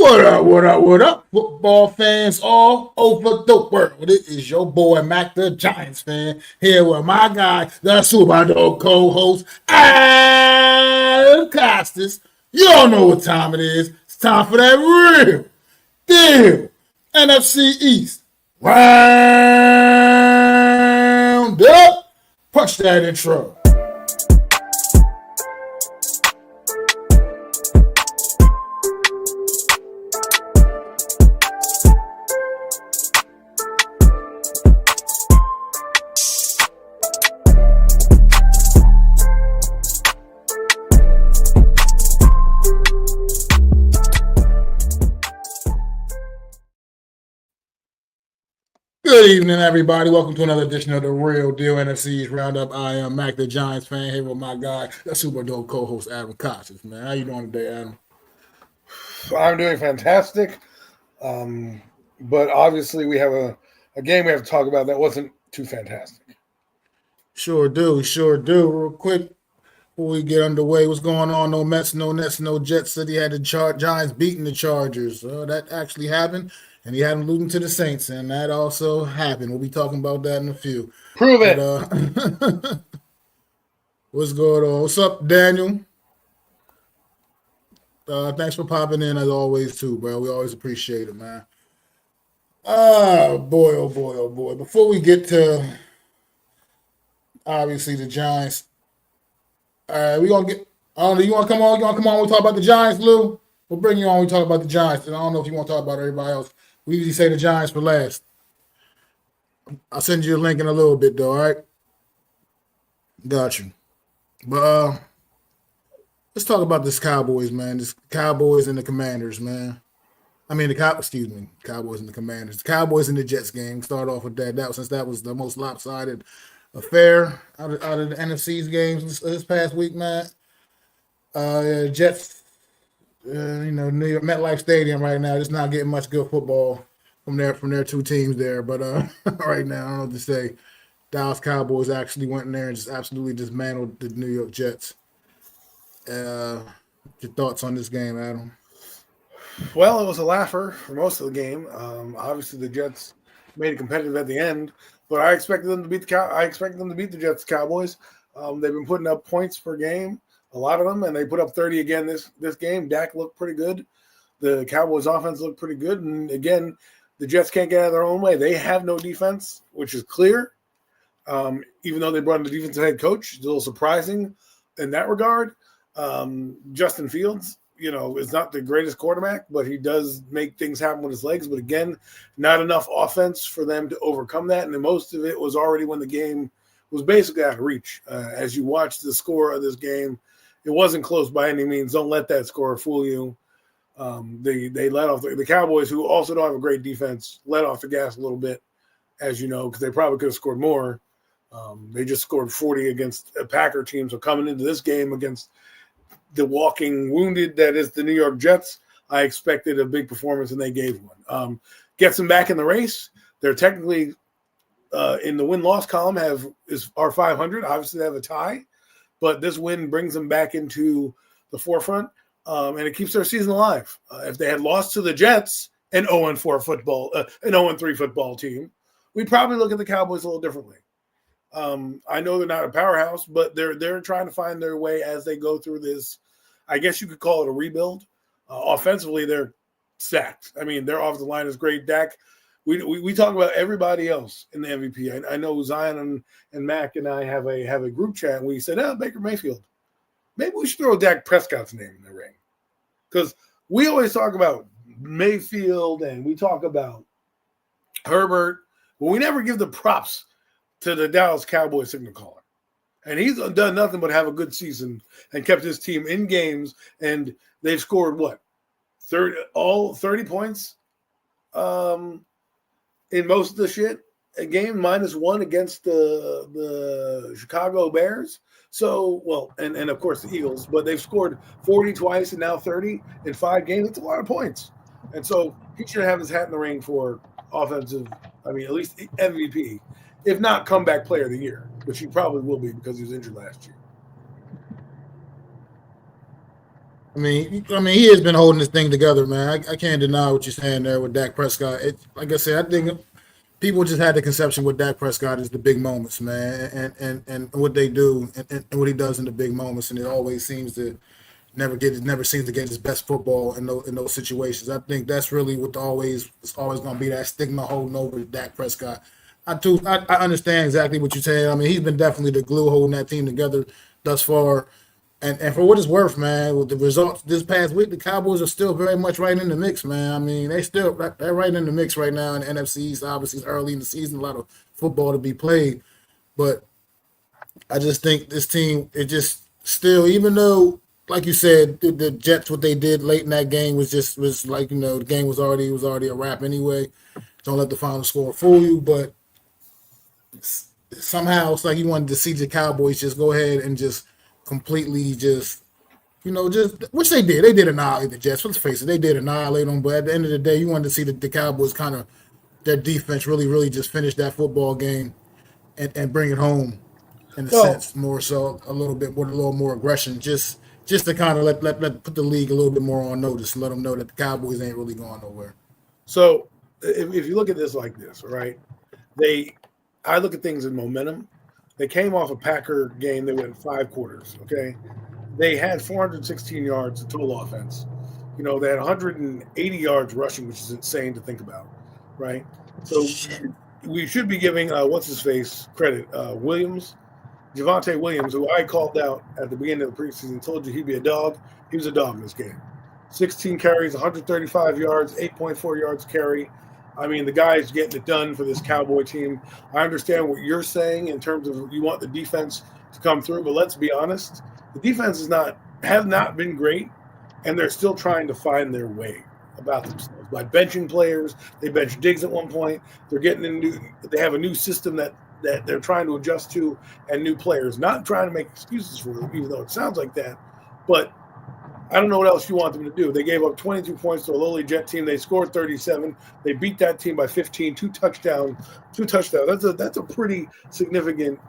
What up, what up, what up, football fans all over the world? It is your boy, Mac the Giants fan, here with my guy, the Super Bowl co-host, Adam Costas. You all know what time it is. It's time for that real deal NFC East round up. Punch that intro. Good evening, everybody. Welcome to another edition of the Real Deal NFC East Roundup. I am Mac the Giants fan here with my guy, the Super Bowl co-host, Adam Costas. Man, how you doing today, Adam? I'm doing fantastic. But obviously we have a game we have to talk about that wasn't too fantastic. Sure do. Real quick, before we get underway, what's going on? No Mets, no Nets, no Jets. City had the Giants beating the Chargers. That actually happened. And he had them losing to the Saints, and that also happened. We'll be talking about that in a few. Prove it. What's going on? What's up, Daniel? Thanks for popping in as always, too, bro. We always appreciate it, man. Oh boy. Before we get to, obviously, the Giants, we going to get, I don't know, you want to come on? We talk about the Giants, Lou? We'll bring you on when we talk about the Giants. And I don't know if you want to talk about everybody else. We usually say the Giants for last. I'll send you a link in a little bit, though, all right? Got you. But let's talk about this Cowboys, man. This Cowboys and the Commanders, man. I mean, Cowboys and the Commanders. The Cowboys and the Jets game. Start off with that. Since that was the most lopsided affair out of the NFC's games this past week, man. Jets. New York MetLife Stadium right now, just not getting much good football from their two teams there. But right now, I don't know what to say. Dallas Cowboys actually went in there and just absolutely dismantled the New York Jets. Your thoughts on this game, Adam? Well, it was a laugher for most of the game. Obviously, the Jets made it competitive at the end, but I expected them to beat the Jets Cowboys. They've been putting up points per game. A lot of them, and they put up 30 again this game. Dak looked pretty good. The Cowboys' offense looked pretty good. And, again, the Jets can't get out of their own way. They have no defense, which is clear. Even though they brought in the defensive head coach, it's a little surprising in that regard. Justin Fields, is not the greatest quarterback, but he does make things happen with his legs. But, again, not enough offense for them to overcome that. And most of it was already when the game was basically out of reach. As you watch the score of this game, it wasn't close by any means. Don't let that score fool you. They let off the Cowboys, who also don't have a great defense, let off the gas a little bit, as you know, because they probably could have scored more. They just scored 40 against a Packer team. So coming into this game against the walking wounded that is the New York Jets, I expected a big performance, and they gave one. Gets them back in the race. They're technically in the win-loss column are 500. Obviously, they have a tie. But this win brings them back into the forefront, and it keeps their season alive. If they had lost to the Jets, an 0-3 football team, we'd probably look at the Cowboys a little differently. I know they're not a powerhouse, but they're trying to find their way as they go through this. I guess you could call it a rebuild. Offensively, they're stacked. I mean, their offensive line is great. Dak. We talk about everybody else in the MVP. I know Zion and Mac and I have a group chat, and we said, Baker Mayfield. Maybe we should throw Dak Prescott's name in the ring. Because we always talk about Mayfield and we talk about Herbert, but we never give the props to the Dallas Cowboys signal caller. And he's done nothing but have a good season and kept his team in games, and they've scored, 30 points? In most of the shit, a game -1 against the Chicago Bears. So, and of course the Eagles, but they've scored 40 twice and now 30 in 5 games. It's a lot of points. And so he should have his hat in the ring for offensive, at least MVP, if not comeback player of the year, which he probably will be because he was injured last year. he has been holding this thing together, man. I can't deny what you're saying there with Dak Prescott. Like I said, I think people just had the conception with Dak Prescott is the big moments, man, and what they do and what he does in the big moments, and it always seems to never seems to get his best football in those situations. I think that's really what it's always going to be that stigma holding over Dak Prescott. I understand exactly what you're saying. I mean, he's been definitely the glue holding that team together thus far. And for what it's worth, man, with the results this past week, the Cowboys are still very much right in the mix, man. I mean, they're right in the mix right now in the NFC East. Obviously, it's early in the season, a lot of football to be played, but I just think this team, it just still, even though, like you said, the Jets, what they did late in that game was like, the game was already a wrap anyway. Don't let the final score fool you, but somehow it's like you wanted to see the Cowboys just go ahead and just completely just which they did. They did annihilate the Jets. Let's face it, they did annihilate them. But at the end of the day, you wanted to see the Cowboys kind of their defense really, really just finish that football game and bring it home in a Well, sense, more so a little more aggression, just to kind of let put the league a little bit more on notice and let them know that the Cowboys ain't really going nowhere. so if you look at this like this, right? I look at things in momentum. They came off a Packer game. They went 5 quarters. Okay, they had 416 yards of total offense. They had 180 yards rushing, which is insane to think about, right? So we should be giving what's his face credit, Williams, Javonte Williams, who I called out at the beginning of the preseason, told you he'd be a dog. He was a dog in this game. 16 carries, 135 yards, 8.4 yards carry. I mean, the guy's getting it done for this Cowboy team. I understand what you're saying in terms of you want the defense to come through, but let's be honest, the defense have not been great, and they're still trying to find their way about themselves by benching players. They benched Diggs at one point. They're getting they have a new system that they're trying to adjust to, and new players. Not trying to make excuses for them, even though it sounds like that, but I don't know what else you want them to do. They gave up 22 points to a lowly Jet team. They scored 37. They beat that team by 15, two touchdowns. That's a pretty significant,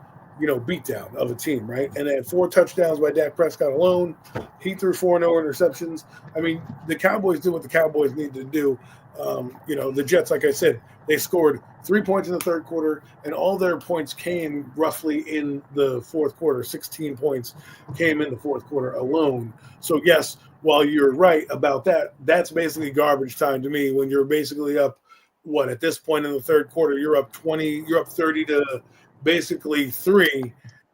beatdown of a team, right? And they had 4 touchdowns by Dak Prescott alone. He threw 4 no interceptions. I mean, the Cowboys did what the Cowboys needed to do. The Jets, like I said, they scored 3 points in the third quarter, and all their points came roughly in the fourth quarter. 16 points came in the fourth quarter alone. So, yes, while you're right about that, that's basically garbage time to me when you're basically up, at this point in the third quarter, you're up 30 to basically 3,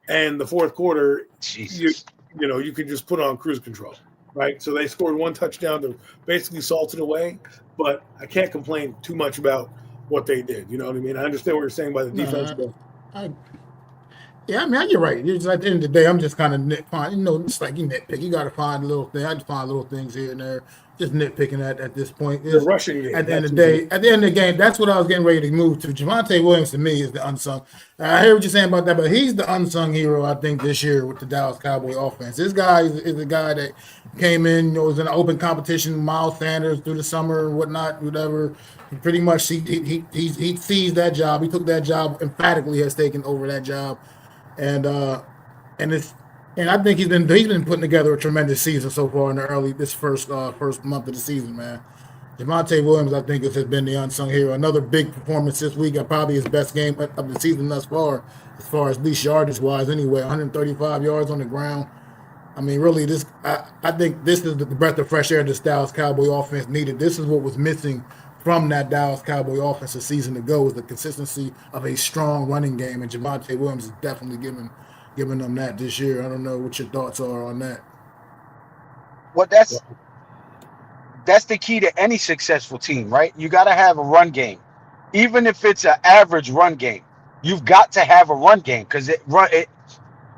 and the fourth quarter, you could just put on cruise control, right? So they scored 1 touchdown to basically salt it away, but I can't complain too much about what they did. You know what I mean? I understand what you're saying by the defense. You're right. It's at the end of the day, I'm just kind of it's like you nitpick. You got to find a little thing. I just find little things here and there. Just nitpicking at this point. The rushing game. At the end of the game, that's what I was getting ready to move to. Javonte Williams, to me, is the unsung. I hear what you're saying about that, but he's the unsung hero, I think, this year with the Dallas Cowboy offense. This guy is a guy that came in, was in an open competition with Miles Sanders through the summer and whatnot, whatever. Pretty much he seized that job. He took that job emphatically, has taken over that job. And I think he's been putting together a tremendous season so far in this first month of the season, man. Javonte Williams, I think, has been the unsung hero. Another big performance this week, probably his best game of the season thus far as least yardage wise. Anyway, 135 yards on the ground. I mean, really, I think this is the breath of fresh air this Dallas Cowboy offense needed. This is what was missing from that Dallas Cowboy offense a season ago, is the consistency of a strong running game, and Javonte Williams is definitely giving them that this year. I don't know what your thoughts are on that. Well, that's the key to any successful team, right? You got to have a run game. Even if it's an average run game, you've got to have a run game, because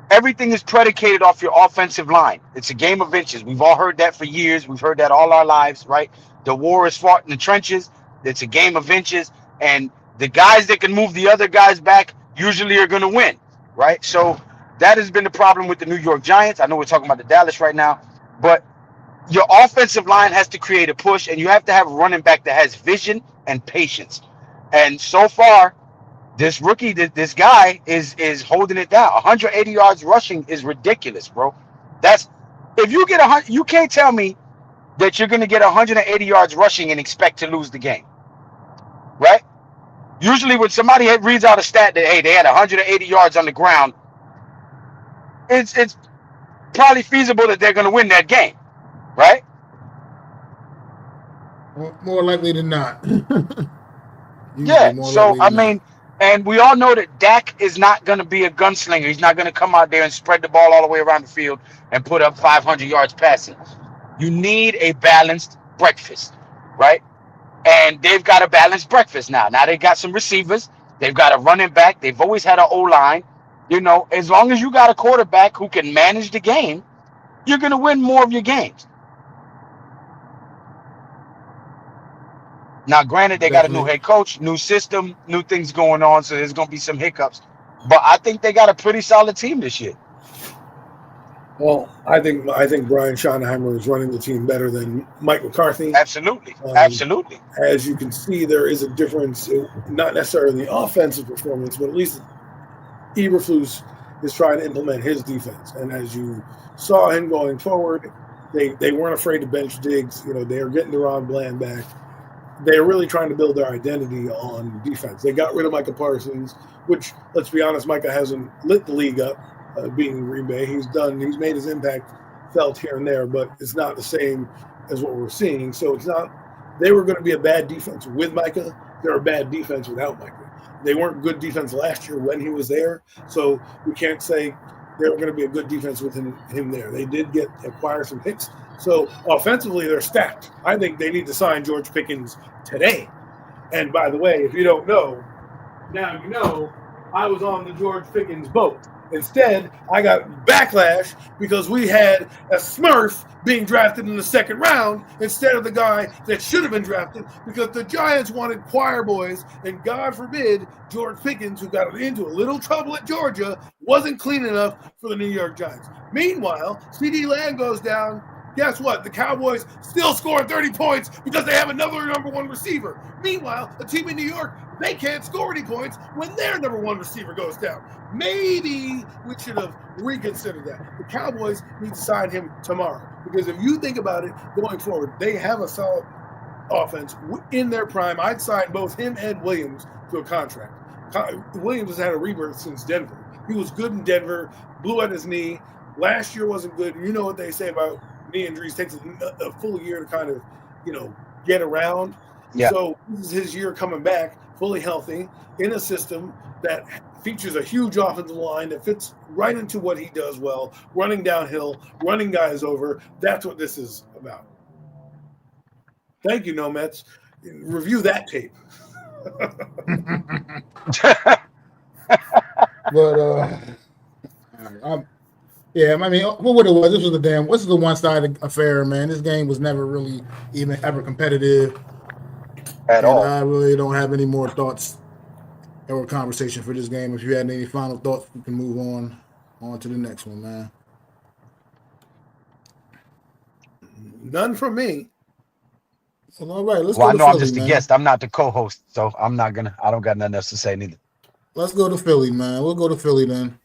everything is predicated off your offensive line. It's a game of inches. We've all heard that for years. We've heard that all our lives, right? The war is fought in the trenches. It's a game of inches. And the guys that can move the other guys back usually are going to win, right? So that has been the problem with the New York Giants. I know we're talking about the Dallas right now, but your offensive line has to create a push, and you have to have a running back that has vision and patience. And so far, this rookie, this guy is holding it down. 180 yards rushing is ridiculous, bro. If you get 100, you can't tell me that you're going to get 180 yards rushing and expect to lose the game, right? Usually, when somebody reads out a stat that hey they had 180 yards on the ground, it's probably feasible that they're going to win that game, right? More likely than not. Yeah. More So likely I than not. mean, and we all know that Dak is not going to be a gunslinger. He's not going to come out there and spread the ball all the way around the field and put up 500 yards passing. You need a balanced breakfast, right? And they've got a balanced breakfast now. Now they got some receivers. They've got a running back. They've always had an O-line. You know, as long as you got a quarterback who can manage the game, you're going to win more of your games. Now, granted, they got a new head coach, new system, new things going on, so there's going to be some hiccups. But I think they got a pretty solid team this year. Well, I think Brian Schottenheimer is running the team better than Mike McCarthy. Absolutely. Absolutely. As you can see, there is a difference, not necessarily in the offensive performance, but at least Eberflus is trying to implement his defense. And as you saw him going forward, they weren't afraid to bench Diggs. You know, they are getting Deron Bland back. They're really trying to build their identity on defense. They got rid of Micah Parsons, which, let's be honest, Micah hasn't lit the league up. Being in Green Bay, he's made his impact felt here and there, but it's not the same as what we're seeing. So it's not. They were going to be a bad defense with Micah. They're a bad defense without Micah. They weren't good defense last year when he was there, so we can't say they were going to be a good defense with him there. They did acquire some picks, so offensively they're stacked. I think they need to sign George Pickens today. And by the way, if you don't know, now you know. I was on the George Pickens boat. Instead, I got backlash because we had a Smurf being drafted in the second round instead of the guy that should have been drafted because the Giants wanted choir boys, and God forbid George Pickens, who got into a little trouble at Georgia, wasn't clean enough for the New York Giants. Meanwhile, CeeDee Lamb goes down. Guess what? The Cowboys still scoring 30 points because they have another number one receiver. Meanwhile, a team in New York, they can't score any points when their number one receiver goes down. Maybe we should have reconsidered that. The Cowboys need to sign him tomorrow because if you think about it going forward, they have a solid offense in their prime. I'd sign both him and Williams to a contract. Williams has had a rebirth since Denver. He was good in Denver, blew out his knee. Last year wasn't good. You know what they say about knee injuries. Takes a full year to kind of, get around. Yeah. So this is his year coming back, fully healthy, in a system that features a huge offensive line that fits right into what he does well, running downhill, running guys over. That's what this is about. Thank you, Nomets. Review that tape. But yeah, I mean, what it was, this is the one-sided affair, man. This game was never really even ever competitive at all. I really don't have any more thoughts or conversation for this game. If you had any final thoughts, we can move on to the next one, man. None from me. Well, all right, let's well, go to I know Philly, I'm just man. a guest. I'm not the co-host, so I don't got nothing else to say neither. Let's go to Philly, man. We'll go to Philly then.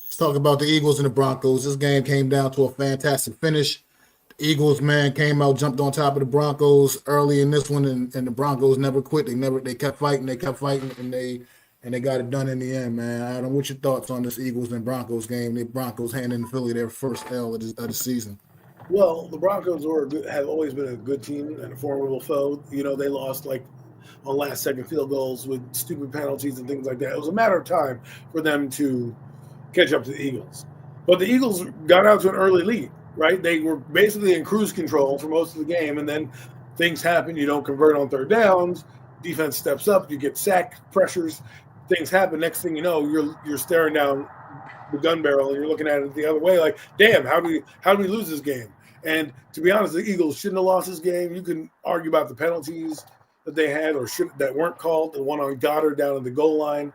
Let's talk about the Eagles and the Broncos. This game came down to a fantastic finish. The Eagles, man, came out, jumped on top of the Broncos early in this one, and the Broncos never quit. They kept fighting, and they got it done in the end, man. Adam, what's your thoughts on this Eagles and Broncos game? The Broncos handing Philly their first L of the season. Well, the Broncos have always been a good team and a formidable foe. They lost on last-second field goals with stupid penalties and things like that. It was a matter of time for them to catch up to the Eagles. But the Eagles got out to an early lead, right? They were basically in cruise control for most of the game, and then things happen. You don't convert on third downs. Defense steps up. You get sack pressures. Things happen. Next thing you know, you're staring down the gun barrel and you're looking at it the other way like, damn, how do we lose this game? And to be honest, the Eagles shouldn't have lost this game. You can argue about the penalties that they had that weren't called. The one on Goddard down at the goal line,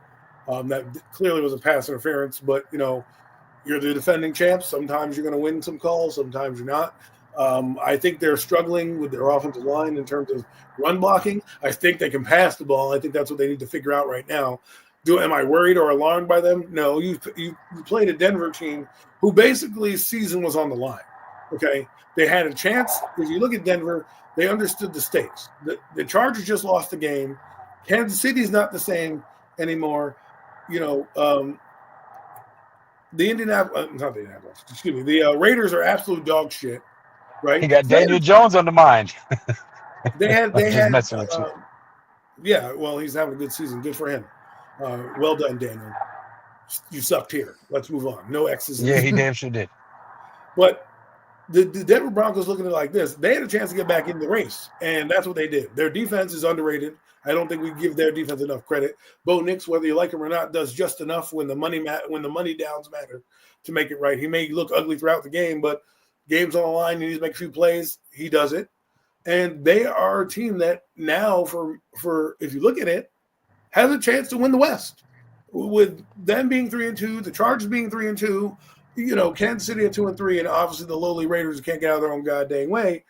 that clearly was a pass interference. But, you're the defending champs. Sometimes you're going to win some calls. Sometimes you're not. I think they're struggling with their offensive line in terms of run blocking. I think they can pass the ball. I think that's what they need to figure out right now. Am I worried or alarmed by them? No. You played a Denver team who basically season was on the line. Okay, they had a chance. If you look at Denver, they understood the stakes. The Chargers just lost the game. Kansas City's not the same anymore. The Indianapolis, excuse me, the Raiders are absolute dog shit, right? He got Daniel Jones on the mind. They had, Just messing with you. yeah. Well, he's having a good season. Good for him. Well done, Daniel. You sucked here. Let's move on. No X's. Yeah, he damn sure did. But the Denver Broncos looking at it like this. They had a chance to get back in the race, and that's what they did. Their defense is underrated. I don't think we give their defense enough credit. Bo Nix, whether you like him or not, does just enough when the money downs matter to make it right. He may look ugly throughout the game, but game's on the line, he needs to make a few plays. He does it. And they are a team that now, for if you look at it, has a chance to win the West. With them being 3-2, the Chargers being 3-2, Kansas City at 2-3, and obviously the lowly Raiders can't get out of their own goddamn way.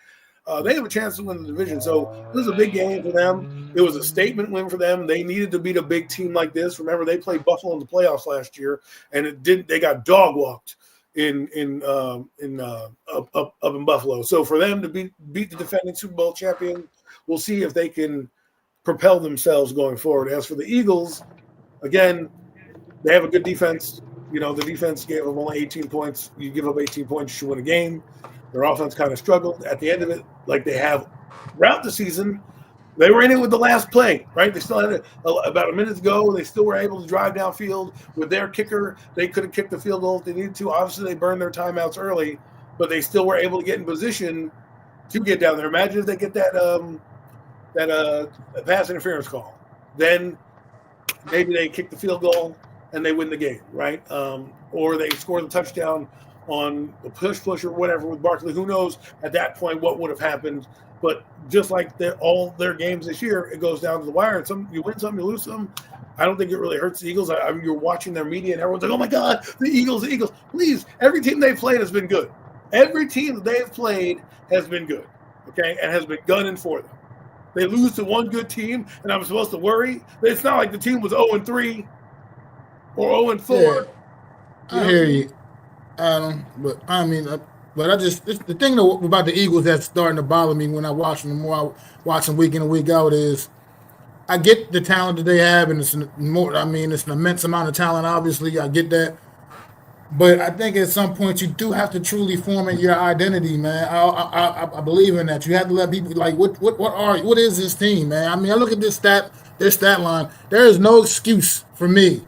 They have a chance to win the division. So it was a big game for them. It was a statement win for them. They needed to beat a big team like this. Remember, they played Buffalo in the playoffs last year, and it didn't. They got dog walked up in Buffalo. So for them to beat the defending Super Bowl champion, we'll see if they can propel themselves going forward. As for the Eagles, again, they have a good defense. The defense gave them only 18 points. You give up 18 points, you should win a game. Their offense kind of struggled at the end of it, like they have throughout the season. They were in it with the last play, right? They still had about a minute to go. They still were able to drive downfield with their kicker. They could have kicked the field goal if they needed to. Obviously, they burned their timeouts early, but they still were able to get in position to get down there. Imagine if they get that pass interference call. Then maybe they kick the field goal and they win the game, right? Or they score the touchdown on the push or whatever with Barkley. Who knows at that point what would have happened? But just like all their games this year, it goes down to the wire. And some you win some, you lose some. I don't think it really hurts the Eagles. You're watching their media and everyone's like, "Oh my God, the Eagles!" Please, every team they've played has been good. Every team that they've played has been good, okay, and has been gunning for them. They lose to one good team, and I'm supposed to worry. It's not like the team was 0-3 or 0-4. Yeah, I hear you. But the thing about the Eagles that's starting to bother me when I watch them more, I watch them week in and week out, is I get the talent that they have, and it's more. I mean, it's an immense amount of talent. Obviously, I get that, but I think at some point you do have to truly form your identity, man. I believe in that. You have to let people what is this team, man? I mean, I look at their stat line. There is no excuse for me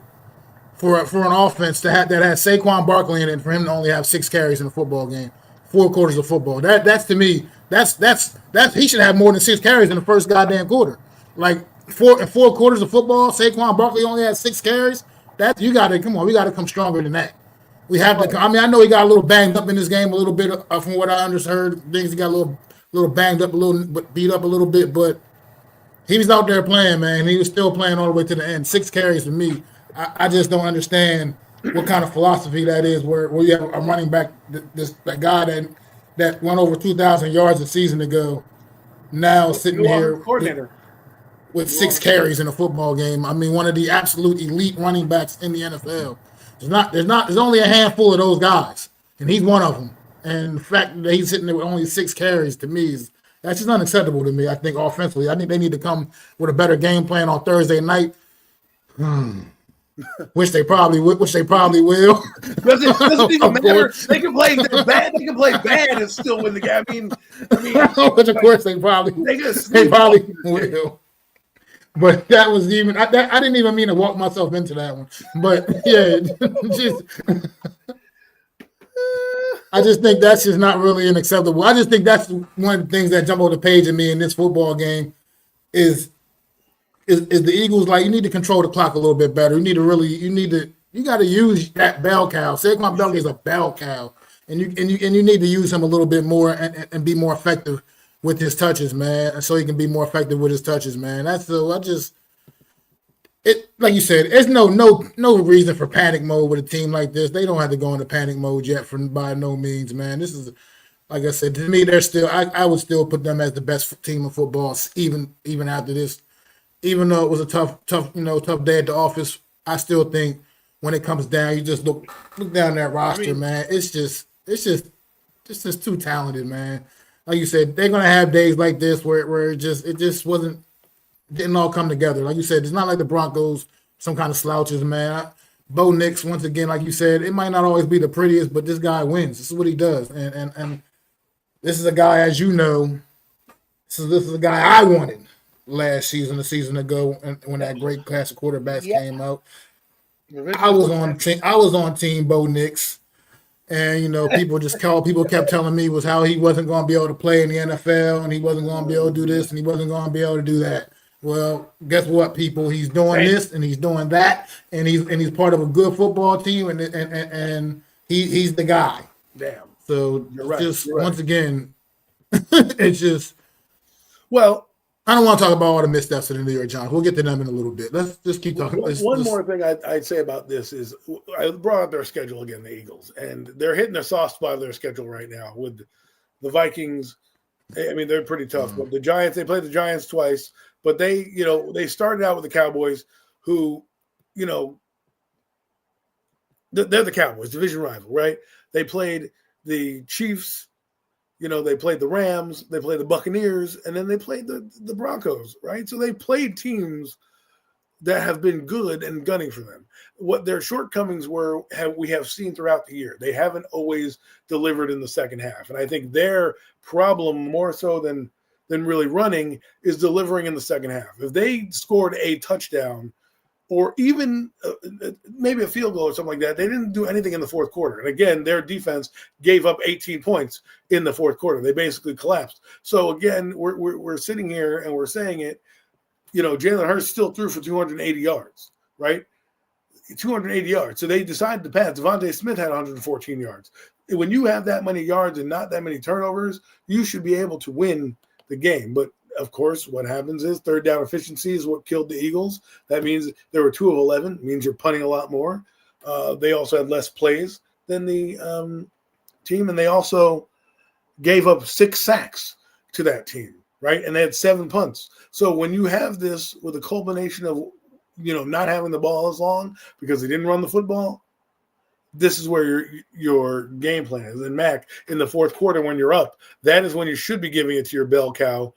for an offense that has Saquon Barkley in it, for him to only have 6 carries in a football game, 4 quarters of football. That's to me, that's he should have more than 6 carries in the first goddamn quarter. Like 4 quarters of football, Saquon Barkley only had 6 carries. We got to come stronger than that. We have to. I mean, I know he got a little banged up in this game, a little bit from what I understood. Things he got a little banged up, but beat up a little bit, but he was out there playing, man. He was still playing all the way to the end. 6 carries for me. I just don't understand what kind of philosophy that is, where you have a running back, that guy that went over 2,000 yards a season ago, now sitting here with 6 carries in a football game. I mean, one of the absolute elite running backs in the NFL. There's only a handful of those guys, and he's one of them. And the fact that he's sitting there with only 6 carries, to me, that's just unacceptable to me. I think offensively, I think they need to come with a better game plan on Thursday night. Which they probably will. Doesn't even matter. They can play bad. They can play bad and still win the game. I mean, but of course they probably will. But that was even. I didn't even mean to walk myself into that one. But yeah, I just think that's just not really unacceptable. I just think that's one of the things that jump on the page of me in this football game is the Eagles. Like, you need to control the clock a little bit better. You got to use that bell cow. Saquon Barkley is a bell cow, and you need to use him a little bit more and be more effective with his touches, man. And so he can be more effective with his touches, man. Like you said, there's no reason for panic mode with a team like this. They don't have to go into panic mode yet, by no means, man. This is, like I said, to me, they're still. I would still put them as the best team in football, even after this. Even though it was a tough day at the office, I still think when it comes down, you just look down that roster, man. It's just just too talented, man. Like you said, they're gonna have days like this where it just didn't all come together. Like you said, it's not like the Broncos, some kind of slouches, man. Bo Nix, once again, like you said, it might not always be the prettiest, but this guy wins. This is what he does, and this is a guy, as you know, this is a guy I wanted last season, a season ago, and when that great class of quarterbacks came out. I was on Team Bo Nix. And people kept telling me was how he wasn't going to be able to play in the NFL, and he wasn't going to be able to do this, and he wasn't going to be able to do that. Well, guess what, people? He's doing this and he's doing that, and he's part of a good football team, and he's the guy. Damn. So You're right. Once again, it's just I don't want to talk about all the missteps in the New York Giants. We'll get to them in a little bit. Let's just keep talking. One more thing I'd say about this is I brought up their schedule again, the Eagles, and they're hitting a soft spot of their schedule right now with the Vikings. I mean, they're pretty tough. But the Giants, they played the Giants twice, but they started out with the Cowboys, who, they're the Cowboys, division rival, right? They played the Chiefs. They played the Rams, they played the Buccaneers, and then they played the Broncos, right? So they played teams that have been good and gunning for them. What their shortcomings we have seen throughout the year. They haven't always delivered in the second half. And I think their problem, more so than really running, is delivering in the second half. If they scored a touchdown or even maybe a field goal or something like that, they didn't do anything in the fourth quarter. And again, their defense gave up 18 points in the fourth quarter. They basically collapsed. So again, we're sitting here and we're saying it, Jalen Hurts still threw for 280 yards, right? 280 yards. So they decided to pass. Devontae Smith had 114 yards. When you have that many yards and not that many turnovers, you should be able to win the game. But of course, what happens is third down efficiency is what killed the Eagles. That means there were 2 of 11. It means you're punting a lot more. They also had less plays than the team, and they also gave up 6 sacks to that team, right? And they had 7 punts. So when you have this with a culmination of, not having the ball as long because they didn't run the football, this is where your game plan is. And Mac, in the fourth quarter when you're up, that is when you should be giving it to your bell cow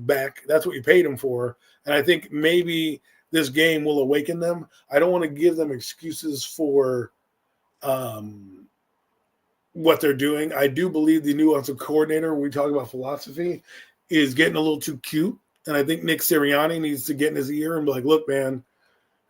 back. That's what you paid him for. And I think maybe this game will awaken them. I don't want to give them excuses for what they're doing. I do believe the new offensive coordinator, when we talk about philosophy, is getting a little too cute. And I think Nick Sirianni needs to get in his ear and be like, look, man,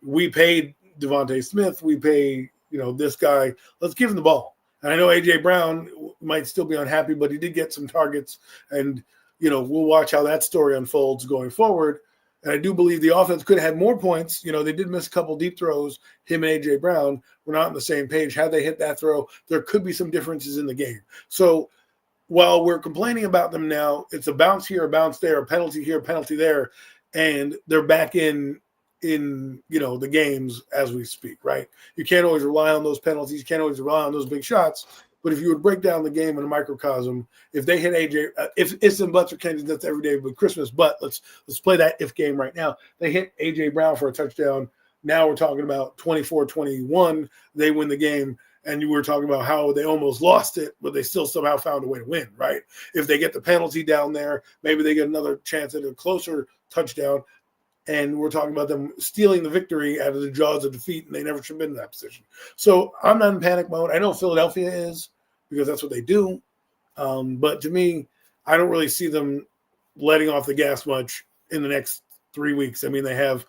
we paid Devontae Smith. We pay, this guy. Let's give him the ball. And I know A.J. Brown might still be unhappy, but he did get some targets. And we'll watch how that story unfolds going forward. And I do believe the offense could have had more points. They did miss a couple deep throws. Him and A.J. Brown were not on the same page. Had they hit that throw, there could be some differences in the game. So while we're complaining about them now, it's a bounce here, a bounce there, a penalty here, a penalty there, and they're back in the games as we speak, right? You can't always rely on those penalties. You can't always rely on those big shots. But if you would break down the game in a microcosm, if they hit AJ, if it's in Butts or Kennedy, that's every day but Christmas. But let's play that if game right now. They hit AJ Brown for a touchdown. Now we're talking about 24-21. They win the game. And you were talking about how they almost lost it, but they still somehow found a way to win, right? If they get the penalty down there, maybe they get another chance at a closer touchdown. And we're talking about them stealing the victory out of the jaws of defeat, and they never should have been in that position. So I'm not in panic mode. I know Philadelphia is, because that's what they do. But to me, I don't really see them letting off the gas much in the next 3 weeks. I mean, they have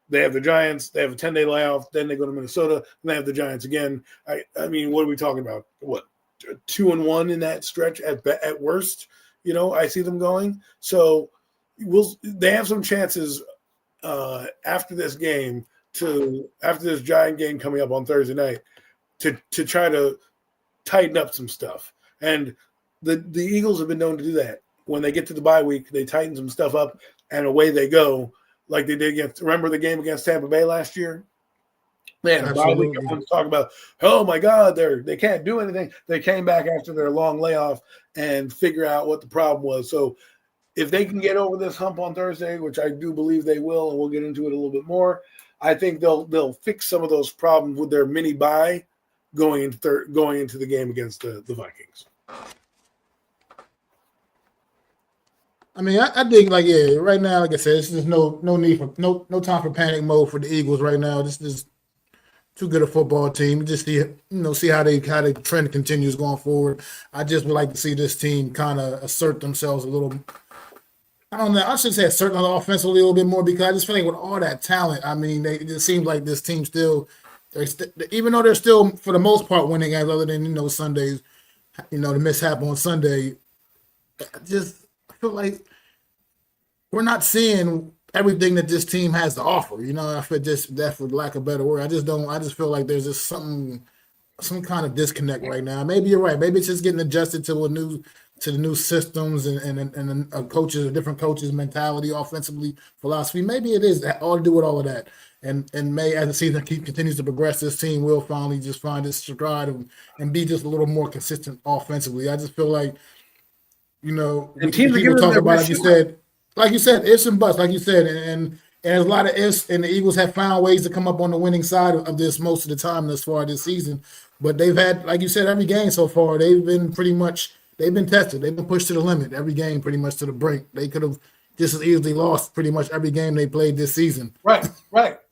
the Giants, they have a 10-day layoff, then they go to Minnesota, and they have the Giants again. I mean, what are we talking about? What, 2-1 in that stretch at worst? I see them going. So they have some chances after this game after this Giant game coming up on Thursday night to try to tighten up some stuff. And the Eagles have been known to do that. When they get to the bye week, they tighten some stuff up, and away they go, like they did remember the game against Tampa Bay last year? They had a bye week. Everyone's talking about, oh, my God, they can't do anything. They came back after their long layoff and figure out what the problem was. So if they can get over this hump on Thursday, which I do believe they will, and we'll get into it a little bit more, I think they'll fix some of those problems with their mini bye going into the game against the Vikings. I mean, I think like right now, like I said, it's just no need for no time for panic mode for the Eagles right now. This is too good a football team. Just see how the trend continues going forward. I just would like to see this team kind of assert themselves a little. I don't know. I should say assert on the offensively a little bit more because I just feel like with all that talent, I mean, it seems like this team still, even though they're still for the most part winning games, other than Sundays, the mishap on Sunday. I feel like we're not seeing everything that this team has to offer. I feel just that for lack of a better word. I just don't. I just feel like there's just some kind of disconnect right now. Maybe you're right. Maybe it's just getting adjusted to the new systems and coaches, different coaches' mentality, offensively, philosophy. Maybe it is that all to do with all of that. And may as the season continues to progress, this team will finally just find its stride and be just a little more consistent offensively. I just feel like And teams are people giving them talk their about best shot. like you said, ifs and buts, like you said, and there's a lot of ifs, and the Eagles have found ways to come up on the winning side of this most of the time as far as this season. But they've had, like you said, every game so far, they've been tested, they've been pushed to the limit, every game pretty much to the brink. They could have just as easily lost pretty much every game they played this season. Right.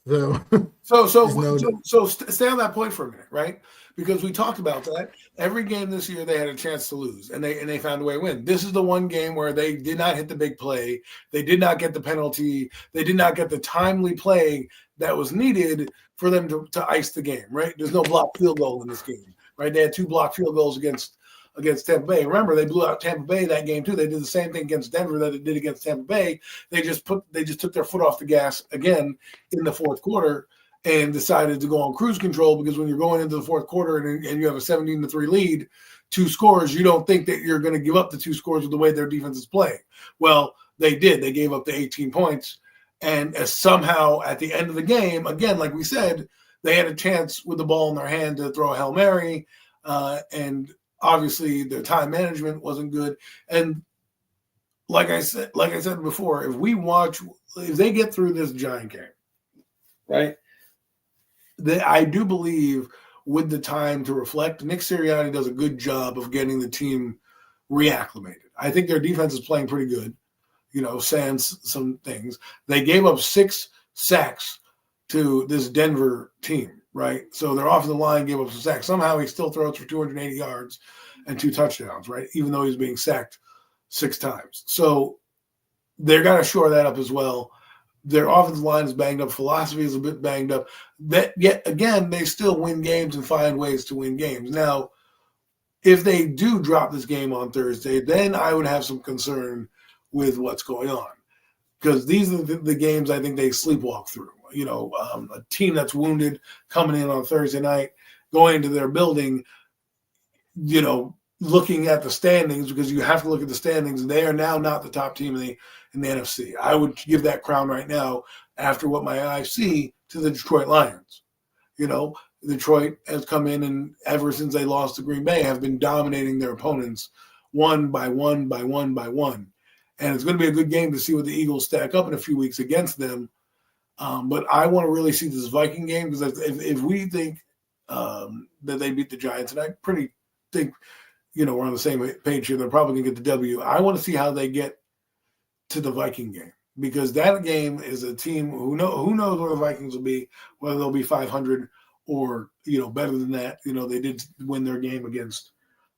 So, So stay on that point for a minute, right? Because we talked about that. Every game this year they had a chance to lose, and they found a way to win. This is the one game where they did not hit the big play. They did not get the penalty. They did not get the timely play that was needed for them to ice the game, right? There's no blocked field goal in this game, right? They had 2 blocked field goals against Tampa Bay. Remember, they blew out Tampa Bay that game too. They did the same thing against Denver that they did against Tampa Bay. They just took their foot off the gas again in the fourth quarter and decided to go on cruise control, because when you're going into the fourth quarter and you have a 17-3 lead, 2 scores, you don't think that you're going to give up the 2 scores with the way their defense is playing. Well, they did. They gave up the 18 points. And somehow at the end of the game, again, like we said, they had a chance with the ball in their hand to throw a Hail Mary. And obviously their time management wasn't good. And like I said before, if they get through this Giant game, right, I do believe with the time to reflect, Nick Sirianni does a good job of getting the team reacclimated. I think their defense is playing pretty good, sans some things. They gave up 6 sacks to this Denver team, right? So their offensive line gave up some sacks. Somehow he still throws for 280 yards and 2 touchdowns, right? Even though he's being sacked 6 times. So they're going to shore that up as well. Their offensive line is banged up. Philosophy is a bit banged up. That yet again, they still win games and find ways to win games. Now, if they do drop this game on Thursday, then I would have some concern with what's going on, because these are the games I think they sleepwalk through. A team that's wounded coming in on Thursday night, going into their building, looking at the standings, because you have to look at the standings. They are now not the top team in the NFC. I would give that crown right now, after what my eyes see, to the Detroit Lions. Detroit has come in, and ever since they lost to Green Bay, have been dominating their opponents one by one by one by one. And it's going to be a good game to see what the Eagles stack up in a few weeks against them. But I want to really see this Viking game, because if we think that they beat the Giants, and I pretty think we're on the same page here, they're probably going to get the W. I want to see how they get to the Viking game, because that game is a team who knows where the Vikings will be, whether they'll be 500 or better than that. They did win their game against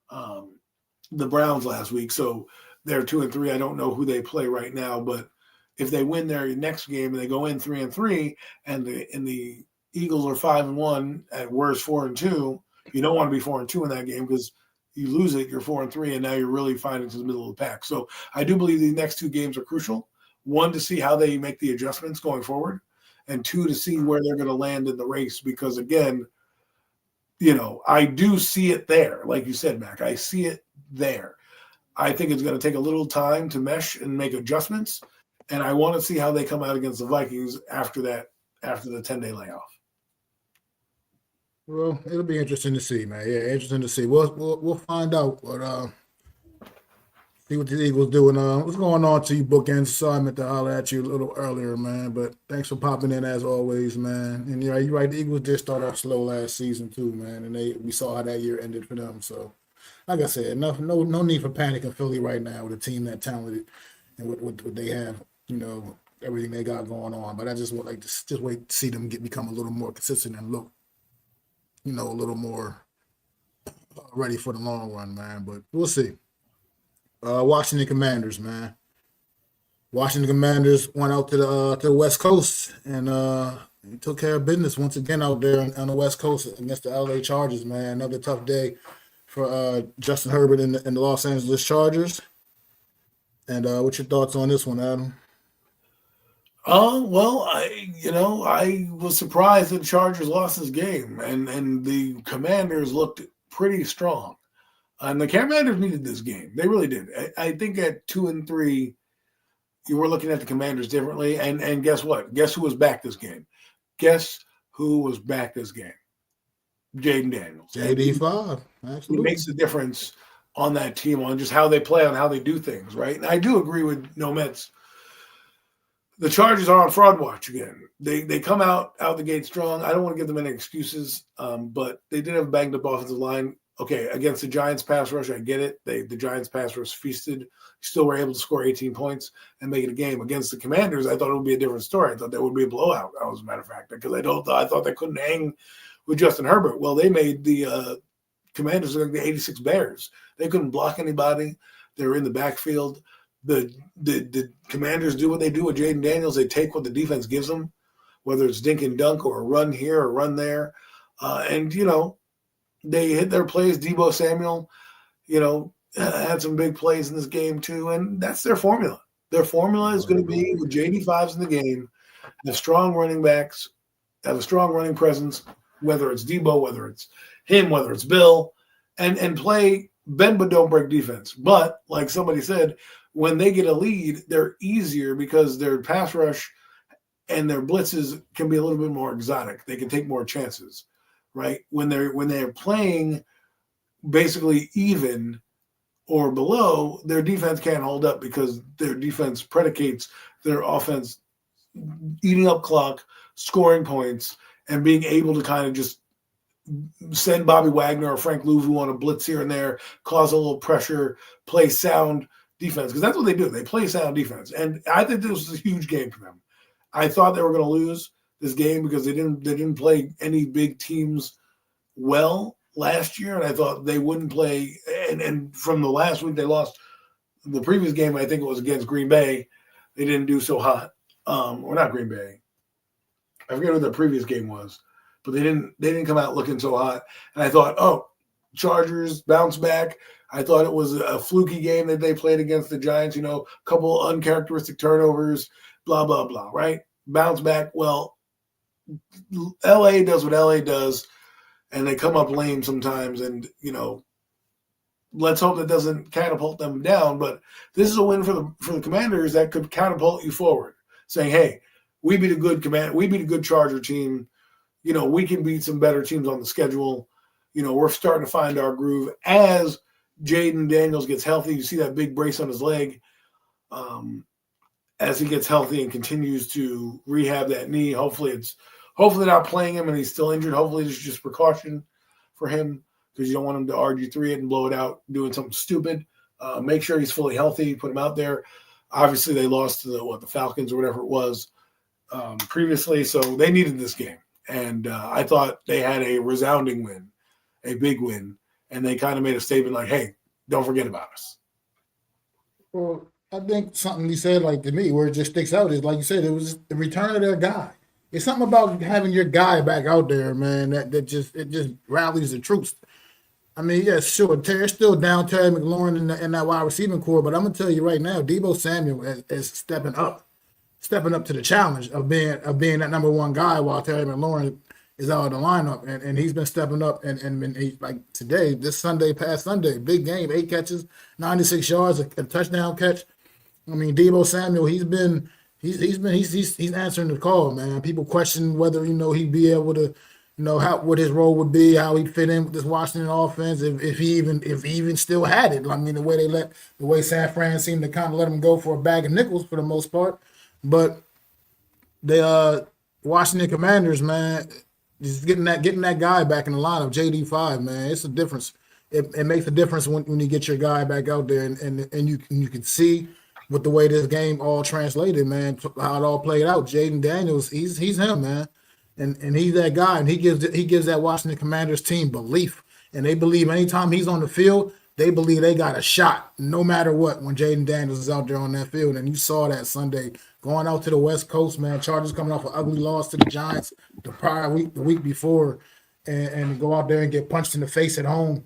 the Browns last week, so they're 2-3. I don't know who they play right now, but if they win their next game and they go in 3-3, and the Eagles are 5-1, at worst 4-2, you don't want to be 4-2 in that game, because you lose it, you're 4-3, and now you're really fighting to the middle of the pack. So I do believe the next 2 games are crucial. 1, to see how they make the adjustments going forward, and 2, to see where they're going to land in the race. Because again, I do see it there. Like you said, Mac, I see it there. I think it's going to take a little time to mesh and make adjustments. And I want to see how they come out against the Vikings after the 10-day layoff. Well, it'll be interesting to see, man. Yeah, interesting to see. We'll find out see what the Eagles do. And what's going on to you, Bookends? Sorry I meant to holler at you a little earlier, man. But thanks for popping in as always, man. And you're right. The Eagles did start off slow last season too, man. And we saw how that year ended for them. So, like I said, no need for panic in Philly right now with a team that talented and what they have, everything they got going on. But I just would like to just wait to see them become a little more consistent and look, a little more ready for the long run, man. But we'll see. Washington Commanders, man. Washington Commanders went out to the West Coast and took care of business once again out there on the West Coast against the LA Chargers, man. Another tough day for Justin Herbert and the Los Angeles Chargers. And what's your thoughts on this one, Adam? Well, I was surprised that the Chargers lost this game, and the Commanders looked pretty strong. And the Commanders needed this game; they really did. I think at 2-3, you were looking at the Commanders differently. And guess what? Guess who was back this game? Guess who was back this game? Jaden Daniels. JD5, absolutely. He makes the difference on that team, on just how they play, on how they do things, right? And I do agree with No Mets. The Chargers are on fraud watch again. They come out the gate strong. I don't want to give them any excuses, but they did have a banged up offensive line. Okay, against the Giants pass rush, I get it. The Giants pass rush feasted. Still were able to score 18 points and make it a game. Against the Commanders, I thought it would be a different story. I thought that would be a blowout, as a matter of fact, because I thought they couldn't hang with Justin Herbert. Well, they made the Commanders look like the 86 Bears. They couldn't block anybody. They were in the backfield. The Commanders do what they do with Jaden Daniels. They take what the defense gives them, whether it's dink and dunk or a run here or run there. And they hit their plays. Deebo Samuel, had some big plays in this game too. And that's their formula. Their formula is going to be with JD5s in the game, have strong running backs, have a strong running presence, whether it's Deebo, whether it's him, whether it's Bill, and play bend but don't break defense. But like somebody said, when they get a lead, they're easier because their pass rush and their blitzes can be a little bit more exotic. They can take more chances, right? When they're playing basically even or below, their defense can't hold up because their defense predicates their offense eating up clock, scoring points, and being able to kind of just send Bobby Wagner or Frank Louvu on a blitz here and there, cause a little pressure, play sound defense, because that's what they do. They play sound defense. And I think this was a huge game for them. I thought they were going to lose this game because they didn't play any big teams well last year, and I thought they wouldn't play. And from the last week, they lost the previous game. I think it was against Green Bay. They didn't do so hot. Or not Green Bay. I forget what the previous game was, but they didn't come out looking so hot. And I thought, Chargers bounce back. I thought it was a fluky game that they played against the Giants. A couple uncharacteristic turnovers, blah blah blah. Right? Bounce back. Well, LA does what LA does, and they come up lame sometimes. And let's hope that doesn't catapult them down. But this is a win for the Commanders that could catapult you forward, saying, "Hey, we beat a good Charger team. We can beat some better teams on the schedule. We're starting to find our groove as Jaden Daniels gets healthy. You see that big brace on his leg as he gets healthy and continues to rehab that knee. Hopefully not playing him and he's still injured. Hopefully it's just precaution for him because you don't want him to RG3 it and blow it out doing something stupid. Make sure he's fully healthy. Put him out there. Obviously, they lost to the Falcons or whatever it was previously, so they needed this game. And I thought they had a resounding win, a big win, and they kind of made a statement like, hey, don't forget about us. Well, I think something he said, like to me, where it just sticks out is, like you said, it was the return of their guy. It's something about having your guy back out there, man, that just rallies the troops. I mean, yeah, sure, they're still down Terry McLaurin in that wide receiving core, but I'm going to tell you right now, Deebo Samuel is stepping up to the challenge of being that number one guy while Terry McLaurin is out of the lineup, and he's been stepping up and he, like today, past Sunday, big game, 8 catches, 96 yards, a touchdown catch. I mean, Deebo Samuel, he's answering the call, man. People question whether he'd be able to, what his role would be, how he'd fit in with this Washington offense, if he even still had it. I mean, the way San Fran seemed to kind of let him go for a bag of nickels for the most part. But the Washington Commanders, man, just getting that guy back in the lineup, JD5, man, it's a difference. It makes a difference when you get your guy back out there, and you can see with the way this game all translated, man, how it all played out. Jaden Daniels, he's him, man, and he's that guy, and he gives that Washington Commanders team belief, and they believe anytime he's on the field, they believe they got a shot, no matter what. When Jaden Daniels is out there on that field, and you saw that Sunday going out to the West Coast, man. Chargers coming off an ugly loss to the Giants the prior week, the week before, and go out there and get punched in the face at home.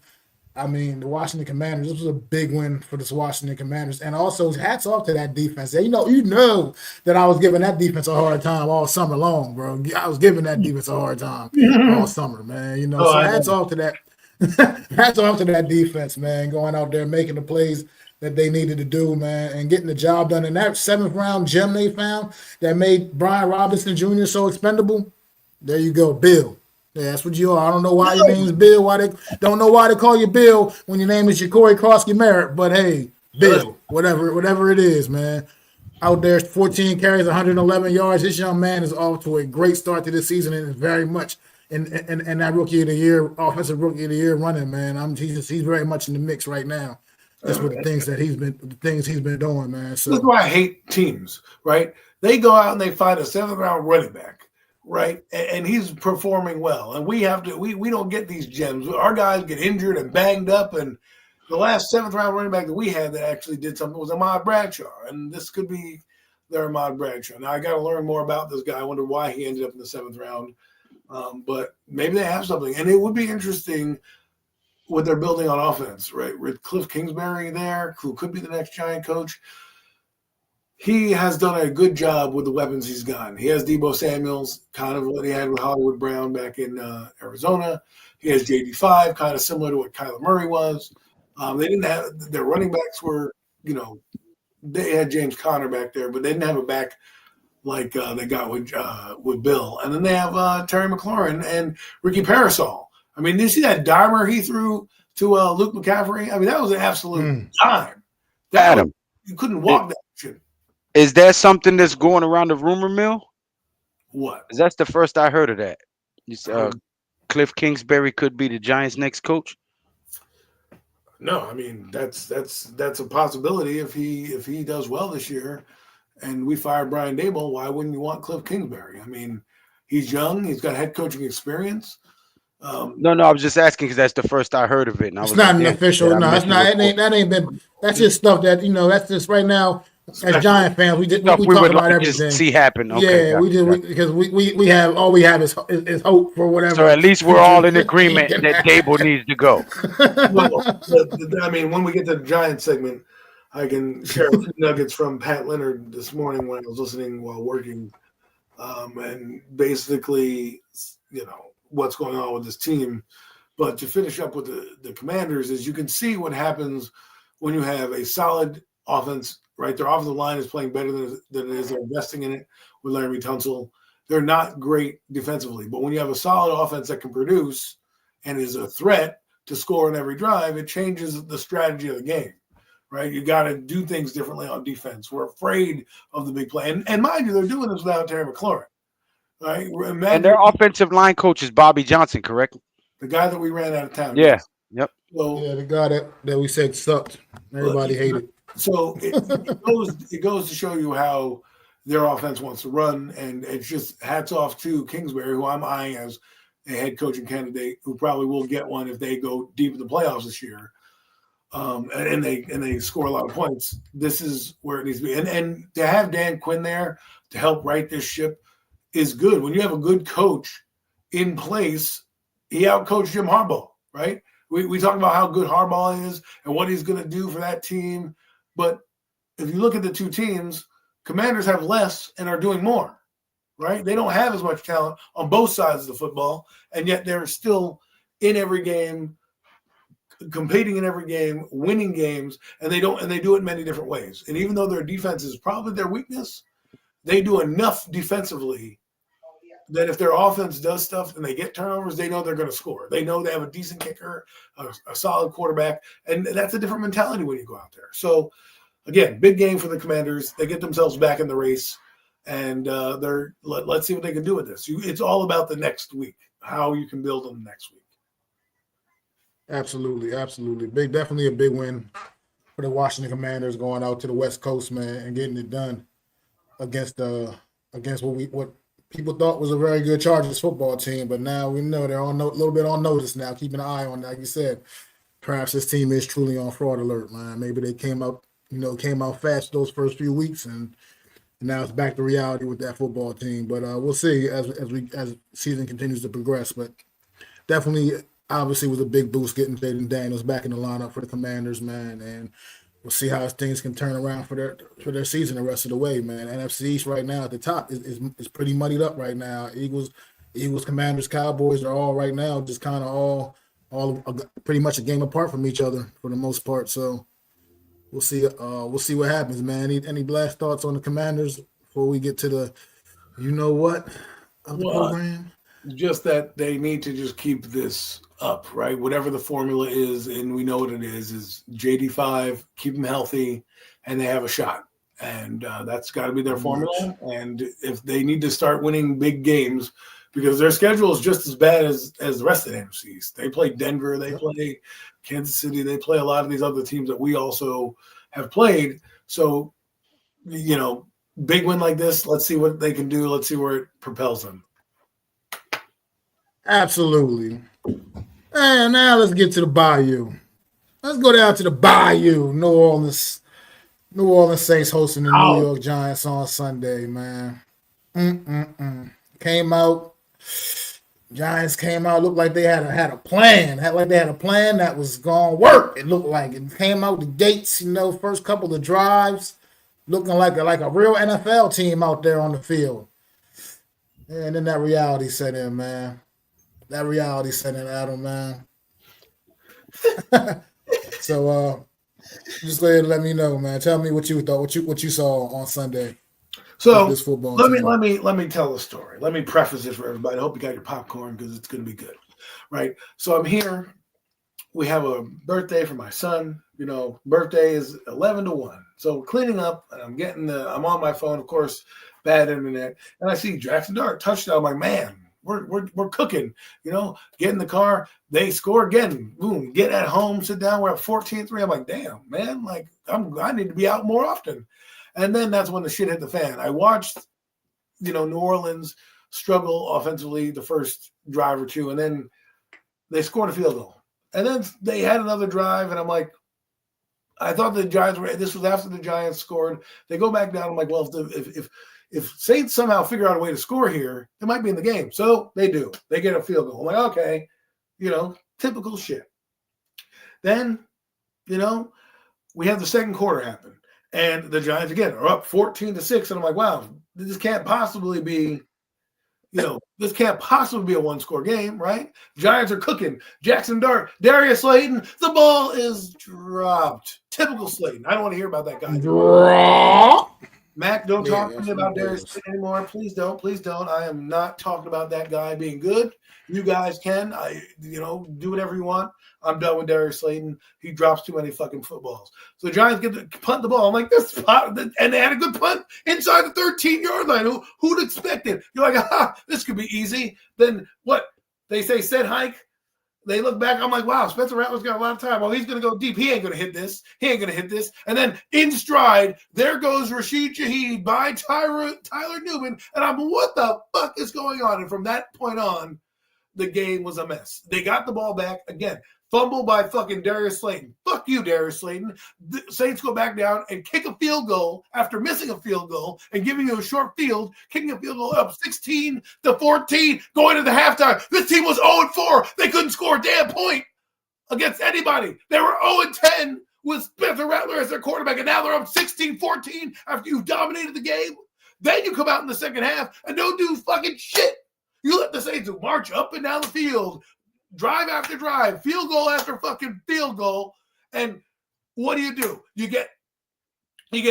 I mean, the Washington Commanders, this was a big win for the Washington Commanders. And also, hats off to that defense. You know that I was giving that defense a hard time all summer long, bro. I was giving that defense a hard time all summer, man. So hats off to that. Hats off to that defense, man, going out there making the plays that they needed to do, man, and getting the job done. And that 7th-round gem they found that made Brian Robinson Jr. so expendable, there you go, Bill. Yeah, that's what you are. I don't know why your name is Bill. Why they don't know why they call you Bill when your name is Ja'Cory Krosky Merritt. But hey, Bill, whatever it is, man. Out there, 14 carries, 111 yards. This young man is off to a great start to this season and is very much in that rookie of the year, offensive rookie of the year running, man. He's very much in the mix right now. That's what the things he's been doing, man. So that's why I hate teams, right? They go out and they find a 7th-round running back. Right, and he's performing well, and we don't get these gems. Our guys get injured and banged up, and the last 7th-round running back that we had that actually did something was Ahmad Bradshaw, and this could be their Ahmad Bradshaw. Now I got to learn more about this guy. I wonder why he ended up in the 7th round, but maybe they have something, and it would be interesting what they're building on offense, right? With Cliff Kingsbury there, who could be the next Giant coach. He has done a good job with the weapons he's gotten. He has Deebo Samuels, kind of what he had with Hollywood Brown back in Arizona. He has JD5, kind of similar to what Kyler Murray was. They didn't have their running backs were, they had James Conner back there, but they didn't have a back like they got with Bill. And then they have Terry McLaurin and Ricky Parasol. I mean, did you see that dimer he threw to Luke McCaffrey? I mean, that was an absolute dime. Adam, you couldn't walk that shit. Is there something that's going around the rumor mill? What? That's the first I heard of that. You said Cliff Kingsbury could be the Giants' next coach. No, I mean that's a possibility if he does well this year, and we fire Brian Daboll. Why wouldn't you want Cliff Kingsbury? I mean, he's young. He's got head coaching experience. No, I was just asking because that's the first I heard of it. And it's not an official. No, it's not. That ain't been. That's just stuff that That's just right now. As Giant fans, we talk about everything. See happen. Okay, yeah, we did because we have all we have is hope for whatever. So at least we're all in agreement that Dable needs to go. Well, I mean, when we get to the Giant segment, I can share a few nuggets from Pat Leonard this morning when I was listening while working, and basically, what's going on with this team. But to finish up with the Commanders, is you can see what happens when you have a solid offense. Right, their offensive line is playing better than it is. They're investing in it with Laremy Tunsil. They're not great defensively, but when you have a solid offense that can produce and is a threat to score in every drive, it changes the strategy of the game. Right, you got to do things differently on defense. We're afraid of the big play, and mind you, they're doing this without Terry McLaurin. Right, and their offensive line coach is Bobby Johnson, correct? The guy that we ran out of town. Yeah. Yep. So, yeah, the guy that we said sucked. Everybody hated. So it goes to show you how their offense wants to run, and it's just hats off to Kingsbury, who I'm eyeing as a head coaching candidate, who probably will get one if they go deep in the playoffs this year, and they score a lot of points. This is where it needs to be, and to have Dan Quinn there to help right this ship is good. When you have a good coach in place, he outcoached Jim Harbaugh, right? We talk about how good Harbaugh is and what he's going to do for that team. But if you look at the two teams, Commanders have less and are doing more, right? They don't have as much talent on both sides of the football, and yet they're still in every game, competing in every game, winning games, and they do it in many different ways. And even though their defense is probably their weakness, they do enough defensively that if their offense does stuff and they get turnovers, they know they're going to score. They know they have a decent kicker, a solid quarterback, and that's a different mentality when you go out there. So, again, big game for the Commanders. They get themselves back in the race, and let's see what they can do with this. It's all about the next week, how you can build on the next week. Absolutely. Definitely a big win for the Washington Commanders going out to the West Coast, man, and getting it done against what people thought was a very good Chargers football team, but now we know they're on a little bit on notice now, keeping an eye on, like you said. Perhaps this team is truly on fraud alert, man. Maybe they came out fast those first few weeks, and now it's back to reality with that football team. But we'll see as season continues to progress. But definitely, obviously, was a big boost getting Jaden Daniels back in the lineup for the Commanders, man. And we'll see how things can turn around for their season the rest of the way, man. NFC East right now at the top is pretty muddied up right now. Eagles, Commanders, Cowboys are all right now just kind of all pretty much a game apart from each other for the most part. So we'll see. We'll see what happens, man. Any last thoughts on the Commanders before we get to the of the program? Just that they need to just keep this up, right? Whatever the formula is, and we know what it is JD5, keep them healthy, and they have a shot. And that's got to be their formula. And if they need to start winning big games, because their schedule is just as bad as the rest of the NFC East. They play Denver, they play Kansas City, they play a lot of these other teams that we also have played. So, big win like this, let's see what they can do. Let's see where it propels them. Absolutely. And now let's get to the Bayou. Let's go down to the Bayou, New Orleans. New Orleans Saints hosting the New York Giants on Sunday, man. Giants came out, looked like they had a plan. They had a plan that was going to work. It looked like it came out the gates, first couple of drives, looking like a real NFL team out there on the field. And then that reality set in, man. That reality set in, Adam, man. So just go ahead and let me know, man. Tell me what you thought, what you saw on Sunday. So this football let team. me tell the story. Let me preface this for everybody. I hope you got your popcorn because it's going to be good, right? So I'm here. We have a birthday for my son. Birthday is 11-1. So cleaning up, and I'm on my phone, of course, bad internet, and I see Jackson Dart touchdown. I'm like, man, we're cooking. Get in the car. They score again. Boom. Get at home. Sit down. We're at 14-3. I'm like, damn, man. Like I need to be out more often. And then that's when the shit hit the fan. I watched, New Orleans struggle offensively the first drive or two, and then they scored a field goal. And then they had another drive, and I'm like, I thought the Giants this was after the Giants scored. They go back down. I'm like, well, if Saints somehow figure out a way to score here, they might be in the game. So they do. They get a field goal. I'm like, okay, typical shit. Then, we have the second quarter happen. And the Giants, again, are up 14-6. And I'm like, wow, this can't possibly be, this can't possibly be a one-score game, right? Giants are cooking. Jackson Dart, Darius Slayton, the ball is dropped. Typical Slayton. I don't want to hear about that guy. Mac, don't talk to me about Darius Slayton anymore. Please don't. Please don't. I am not talking about that guy being good. You guys can. Do whatever you want. I'm done with Darius Slayton. He drops too many fucking footballs. So the Giants get to punt the ball. I'm like, this spot, and they had a good punt inside the 13-yard line. Who'd expect it? You're like, this could be easy. Then what? They say set hike. They look back. I'm like, wow, Spencer Rattler's got a lot of time. Well, he's going to go deep. He ain't going to hit this. And then in stride, there goes Rashid Shaheed by Tyler Newman. And I'm, what the fuck is going on? And from that point on, the game was a mess. They got the ball back again. Fumble by fucking Darius Slayton. Fuck you, Darius Slayton. The Saints go back down and kick a field goal after missing a field goal and giving you a short field, kicking a field goal up 16-14, going to the halftime. This team was 0-4. They couldn't score a damn point against anybody. They were 0-10 with Spencer Rattler as their quarterback, and now they're up 16-14 after you dominated the game. Then you come out in the second half and don't do fucking shit. You let the Saints march up and down the field, drive after drive, field goal after fucking field goal. And what do? You get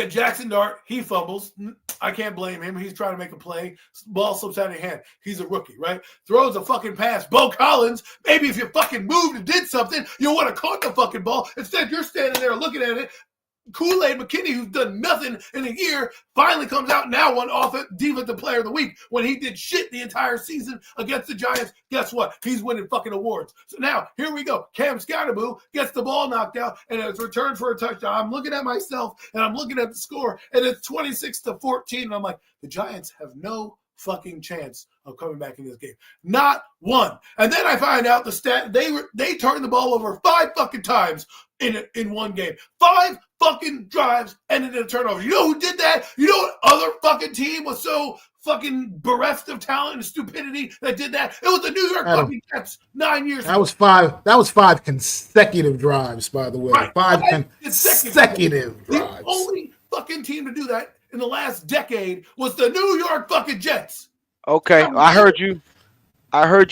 Jackson Dart. He fumbles. I can't blame him. He's trying to make a play. Ball slips out of your hand. He's a rookie, right? Throws a fucking pass. Bo Collins, maybe if you fucking moved and did something, you would have caught the fucking ball. Instead, you're standing there looking at it. Kool-Aid McKinney, who's done nothing in a year, finally comes out now won Defensive Player of the Week when he did shit the entire season against the Giants. Guess what? He's winning fucking awards. So now, here we go. Cam Scatterboo gets the ball knocked out, and it's returned for a touchdown. I'm looking at myself, and I'm looking at the score, and it's 26-14, and I'm like, the Giants have no fucking chance of coming back in this game. Not one. And then I find out the stat, they turned the ball over 5 fucking times in one game. 5 fucking drives ended in a turnover. You know who did that? You know what other fucking team was so fucking bereft of talent and stupidity that did that? It was the New York fucking Jets 9 years ago. That was 5 consecutive drives, by the way. Right. 5 consecutive drives. The only fucking team to do that in the last decade was the New York fucking Jets. Okay, I heard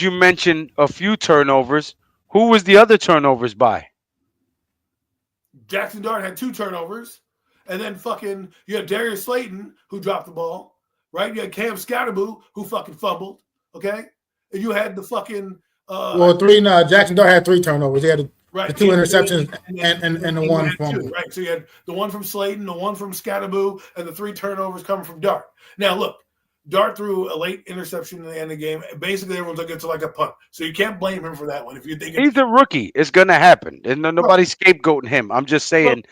you mention a few turnovers. Who was the other turnovers by? Jackson Dart had 2 turnovers, and then fucking you had Darius Slayton who dropped the ball, right? You had Cam Scatterboo who fucking fumbled, okay? And you had the fucking Jackson Dart had 3 turnovers. He had the 2 interceptions and the 1 fumble. Right, so you had the 1 from Slayton, the 1 from Scatterboo, and the 3 turnovers coming from Dart. Now look, Dart threw a late interception in the end of the game. Basically, everyone took it to like a punt. So you can't blame him for that one. If you think he's a rookie, it's going to happen. And nobody's scapegoating him. I'm just saying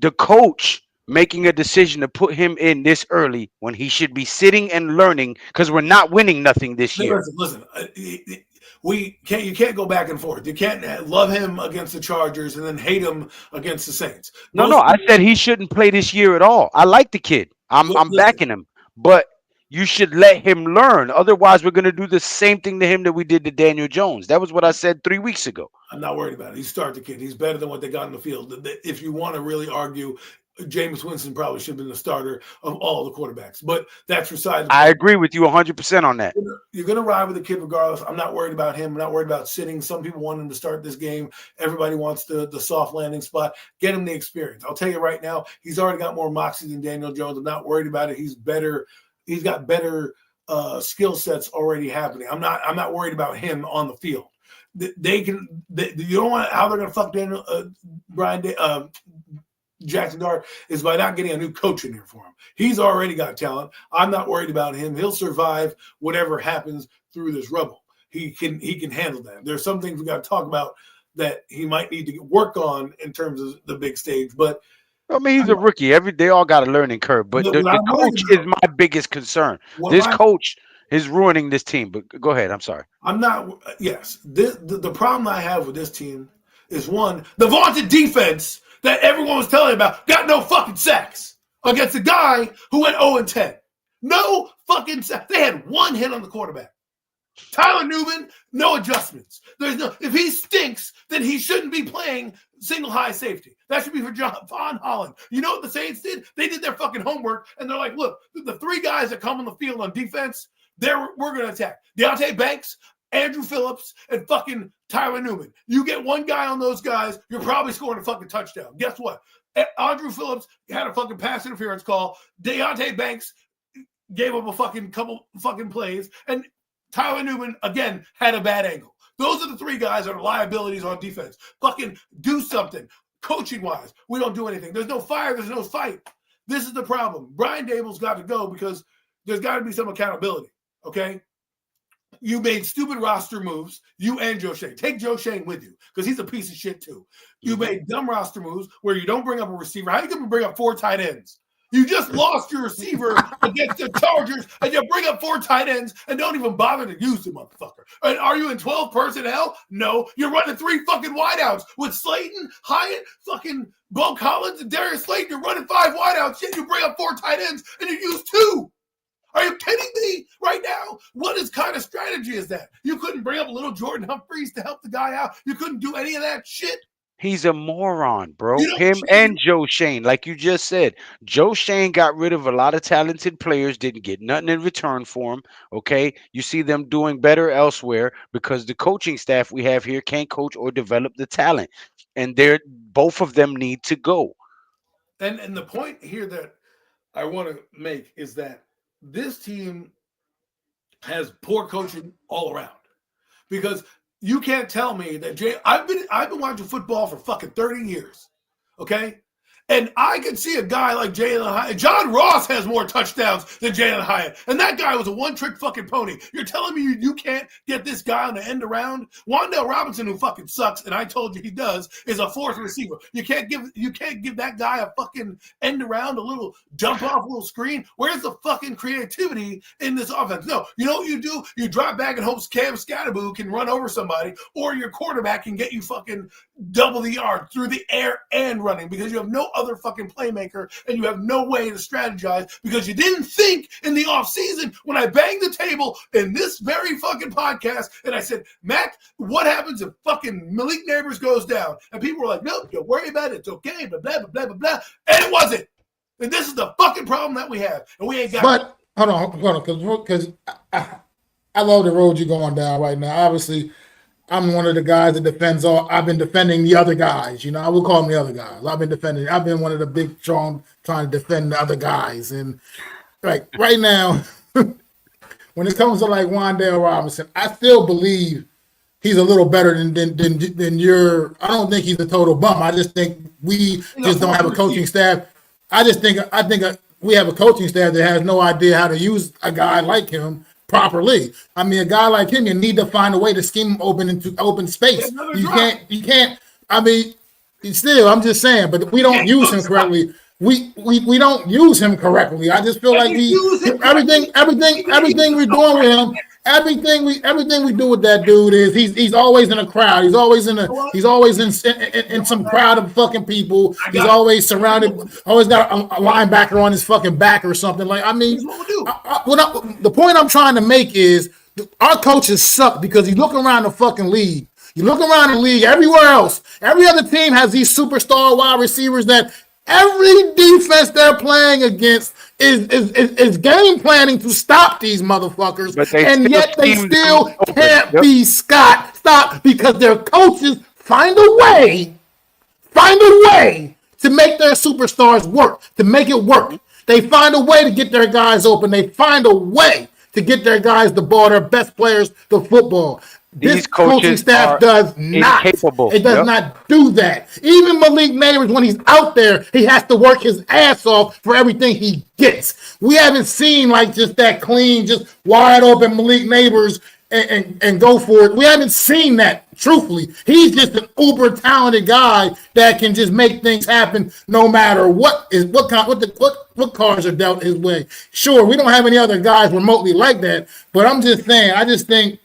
the coach making a decision to put him in this early when he should be sitting and learning because we're not winning nothing this year. Listen. You can't go back and forth. You can't love him against the Chargers and then hate him against the Saints. No, I said he shouldn't play this year at all. I like the kid. I'm backing him. But you should let him learn. Otherwise, we're going to do the same thing to him that we did to Daniel Jones. That was what I said 3 weeks ago. I'm not worried about it. You start the kid. He's better than what they got in the field. If you want to really argue, Jameis Winston probably should have been the starter of all the quarterbacks. But that's beside the point. I agree with you 100% on that. You're going to ride with the kid regardless. I'm not worried about him. I'm not worried about sitting. Some people want him to start this game. Everybody wants the soft landing spot. Get him the experience. I'll tell you right now, he's already got more moxie than Daniel Jones. I'm not worried about it. He's better. He's got better skill sets already happening. I'm not worried about him on the field. You don't want how they're going to fuck Jackson Dart is by not getting a new coach in here for him. He's already got talent. I'm not worried about him. He'll survive whatever happens through this rubble. He can handle that. There's some things we got to talk about that he might need to work on in terms of the big stage, but I mean, he's a rookie. They all got a learning curve, but the coach is my biggest concern. This coach is ruining this team. But go ahead. I'm sorry. I'm not. Yes, the problem I have with this team is one, the vaunted defense that everyone was telling about got no fucking sacks against a guy who went 0-10. No fucking sacks. They had 1 hit on the quarterback. Tyler Newman, no adjustments. If he stinks, then he shouldn't be playing single high safety. That should be for Von Holland. You know what the Saints did? They did their fucking homework, and they're like, look, the 3 guys that come on the field on defense, we're going to attack. Deontay Banks, Andrew Phillips, and fucking Tyler Newman. You get 1 guy on those guys, you're probably scoring a fucking touchdown. Guess what? Andrew Phillips had a fucking pass interference call. Deontay Banks gave up a fucking couple fucking plays, and Tyler Newman, again, had a bad angle. Those are the 3 guys that are liabilities on defense. Fucking do something. Coaching-wise, we don't do anything. There's no fire. There's no fight. This is the problem. Brian Dable's got to go because there's got to be some accountability, okay? You made stupid roster moves, you and Joe Shane. Take Joe Shane with you because he's a piece of shit too. You made dumb roster moves where you don't bring up a receiver. How are you going to bring up 4 tight ends? You just lost your receiver against the Chargers, and you bring up 4 tight ends and don't even bother to use the motherfucker. And are you in 12 personnel? No. You're running 3 fucking wideouts with Slayton, Hyatt, fucking Bo Collins, and Darius Slayton. You're running 5 wideouts, yet you bring up 4 tight ends, and you use 2. Are you kidding me right now? What kind of strategy is that? You couldn't bring up little Jordan Humphreys to help the guy out. You couldn't do any of that shit. He's a moron, bro. Him and Joe Shane, like you just said. Joe Shane got rid of a lot of talented players, didn't get nothing in return for him, okay? You see them doing better elsewhere because the coaching staff we have here can't coach or develop the talent. And both of them need to go. And the point here that I want to make is that this team has poor coaching all around because you can't tell me that I've been watching football for fucking 30 years, okay? And I could see a guy like Jalen Hyatt. John Ross has more touchdowns than Jalen Hyatt. And that guy was a one-trick fucking pony. You're telling me you can't get this guy on the end around? Wan'Dale Robinson, who fucking sucks, and I told you he does, is a fourth receiver. You can't give that guy a fucking end around, a little jump off, a little screen. Where's the fucking creativity in this offense? No, you know what you do? You drop back and hope Cam Scatterboo can run over somebody, or your quarterback can get you fucking double the yard through the air and running, because you have no other fucking playmaker and you have no way to strategize, because you didn't think in the offseason when I banged the table in this very fucking podcast and I said, Mac, what happens if fucking Malik Neighbors goes down? And people were like, no, don't worry about it. It's okay, blah, blah, blah, blah, blah, blah. And it wasn't. And this is the fucking problem that we have. And we ain't got But hold on, because I love the road you're going down right now. Obviously, I'm one of the guys that defends all. I've been defending the other guys. You know, I will call them the other guys. I've been one of the big, strong, trying to defend the other guys. And like right now, when it comes to like Wan'Dale Robinson, I still believe he's a little better than your. I don't think he's a total bum. I just think we just don't have a coaching staff. I think we have a coaching staff that has no idea how to use a guy like him properly. I mean, a guy like him, you need to find a way to scheme him open into open space. You can't. I mean, still, I'm just saying, but we don't use him correctly. We don't use him correctly. I just feel like everything we're doing with him, everything we do with that dude is he's always in a crowd. He's always in some crowd of fucking people. He's always surrounded. Always got a linebacker on his fucking back or something. Like, I mean, the point I'm trying to make is our coaches suck, because you look around the fucking league. You look around the league everywhere else. Every other team has these superstar wide receivers that every defense they're playing against is game planning to stop these motherfuckers, and yet they still can't be stopped because their coaches find a way to make their superstars work, to make it work. They find a way to get their guys open. They find a way to get their guys the ball, their best players the football. This coaching staff does not. Incapable. It does not do that. Even Malik Neighbors, when he's out there, he has to work his ass off for everything he gets. We haven't seen like just that clean, just wide open Malik Neighbors and go for it. We haven't seen that, truthfully. He's just an uber talented guy that can just make things happen no matter what cards are dealt his way. Sure, we don't have any other guys remotely like that, but I'm just saying,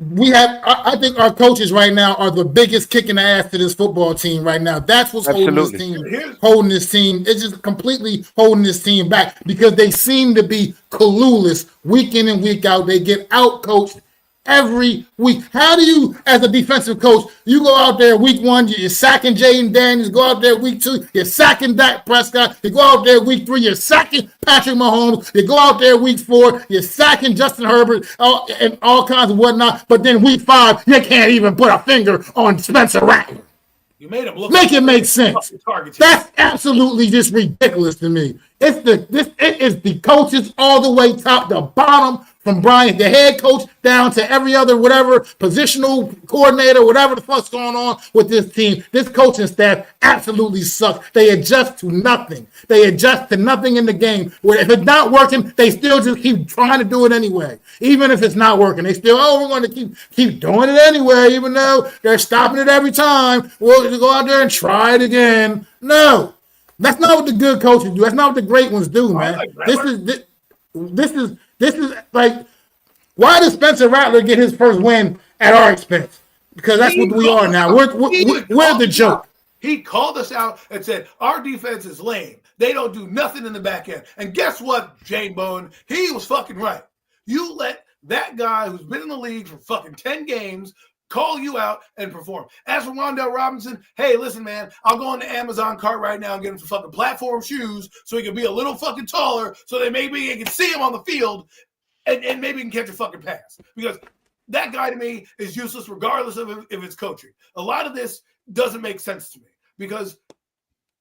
I think our coaches right now are the biggest kick in the ass to this football team right now. That's what's holding this team. It's just completely holding this team back, because they seem to be clueless week in and week out. They get out coached every week. How do you, as a defensive coach, you go out there week one, you're sacking Jaden Daniels, go out there week two, you're sacking Dak Prescott, you go out there week three, you're sacking Patrick Mahomes, you go out there week four, you're sacking Justin Herbert, and all kinds of whatnot, but then week five, you can't even put a finger on Spencer Rattler. You made him look. Make it make sense. That's absolutely just ridiculous to me. It is the coaches all the way top to bottom, from Brian, the head coach, down to every other whatever positional coordinator, whatever the fuck's going on with this team. This coaching staff absolutely sucks. They adjust to nothing. They adjust to nothing in the game. Where if it's not working, they still just keep trying to do it anyway. Even if it's not working, they still, we're going to keep doing it anyway, even though they're stopping it every time. We'll go out there and try it again. No. That's not what the good coaches do. That's not what the great ones do, man. This is like, why does Spencer Rattler get his first win at our expense? Because that's what we are now. We're the joke. He called us out and said, our defense is lame. They don't do nothing in the back end. And guess what, Jane Bone? He was fucking right. You let that guy who's been in the league for fucking 10 games call you out and perform. As for Wan'Dale Robinson, hey, listen, man, I'll go on the Amazon cart right now and get him some fucking platform shoes so he can be a little fucking taller, so that maybe you can see him on the field and maybe he can catch a fucking pass. Because that guy to me is useless regardless of if it's coaching. A lot of this doesn't make sense to me, because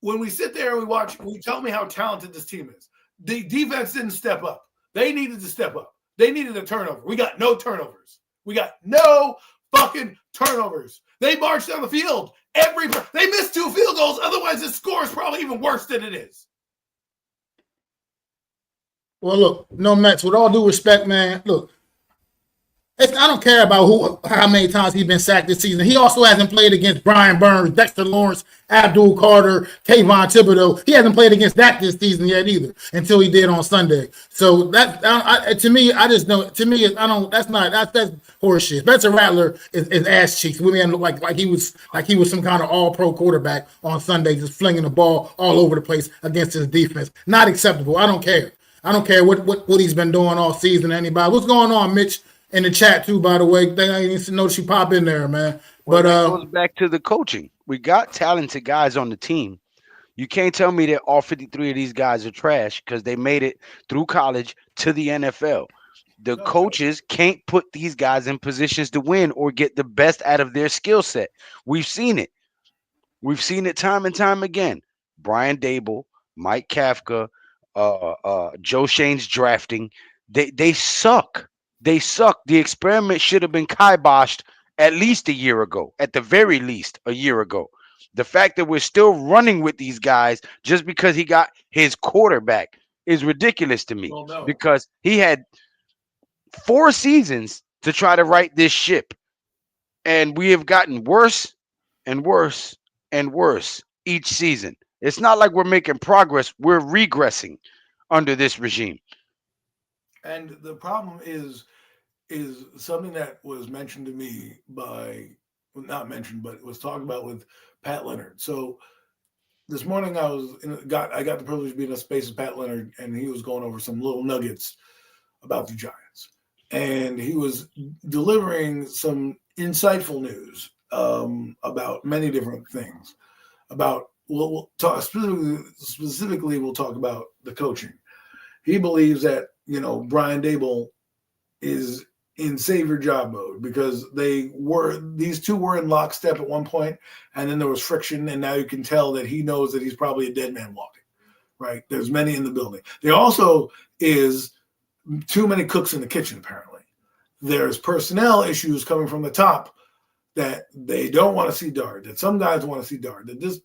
when we sit there and we watch, we tell me how talented this team is. The defense didn't step up. They needed to step up. They needed a turnover. We got no turnovers. We got no fucking turnovers. They marched down the field They missed 2 field goals. Otherwise, the score is probably even worse than it is. Well, look, no Mets. With all due respect, man. Look, I don't care about how many times he's been sacked this season. He also hasn't played against Brian Burns, Dexter Lawrence, Abdul Carter, Kayvon Thibodeau. He hasn't played against that this season yet either, until he did on Sunday. So to me, I just know. To me, I don't. That's horseshit. Spencer Rattler is ass cheeks. We made him look like he was some kind of all-pro quarterback on Sunday, just flinging the ball all over the place against his defense. Not acceptable. I don't care. I don't care what he's been doing all season. Anybody? What's going on, Mitch? In the chat too, by the way. I didn't notice you pop in there, man. Well, But that goes back to the coaching. We got talented guys on the team. You can't tell me that all 53 of these guys are trash because they made it through college to the NFL. The coaches can't put these guys in positions to win or get the best out of their skill set. We've seen it. We've seen it time and time again. Brian Dable, Mike Kafka, Joe Shane's drafting. They suck. They suck. The experiment should have been kiboshed at least a year ago, at the very least a year ago. The fact that we're still running with these guys just because he got his quarterback is ridiculous to me. Well, no. Because he had 4 seasons to try to right this ship. And we have gotten worse and worse and worse each season. It's not like we're making progress. We're regressing under this regime. And the problem is something that was mentioned to me not mentioned, but it was talked about with Pat Leonard. So this morning I got the privilege of being in a space with Pat Leonard, and he was going over some little nuggets about the Giants. And he was delivering some insightful news about many different things. We'll talk specifically. We'll talk about the coaching. He believes that Brian Dable is in save your job mode because these two were in lockstep at one point, and then there was friction, and now you can tell that he knows that he's probably a dead man walking. Right? There's many in the building. There also is too many cooks in the kitchen. Apparently, there's personnel issues coming from the top that they don't want to see Dart, that some guys want to see Dart, that this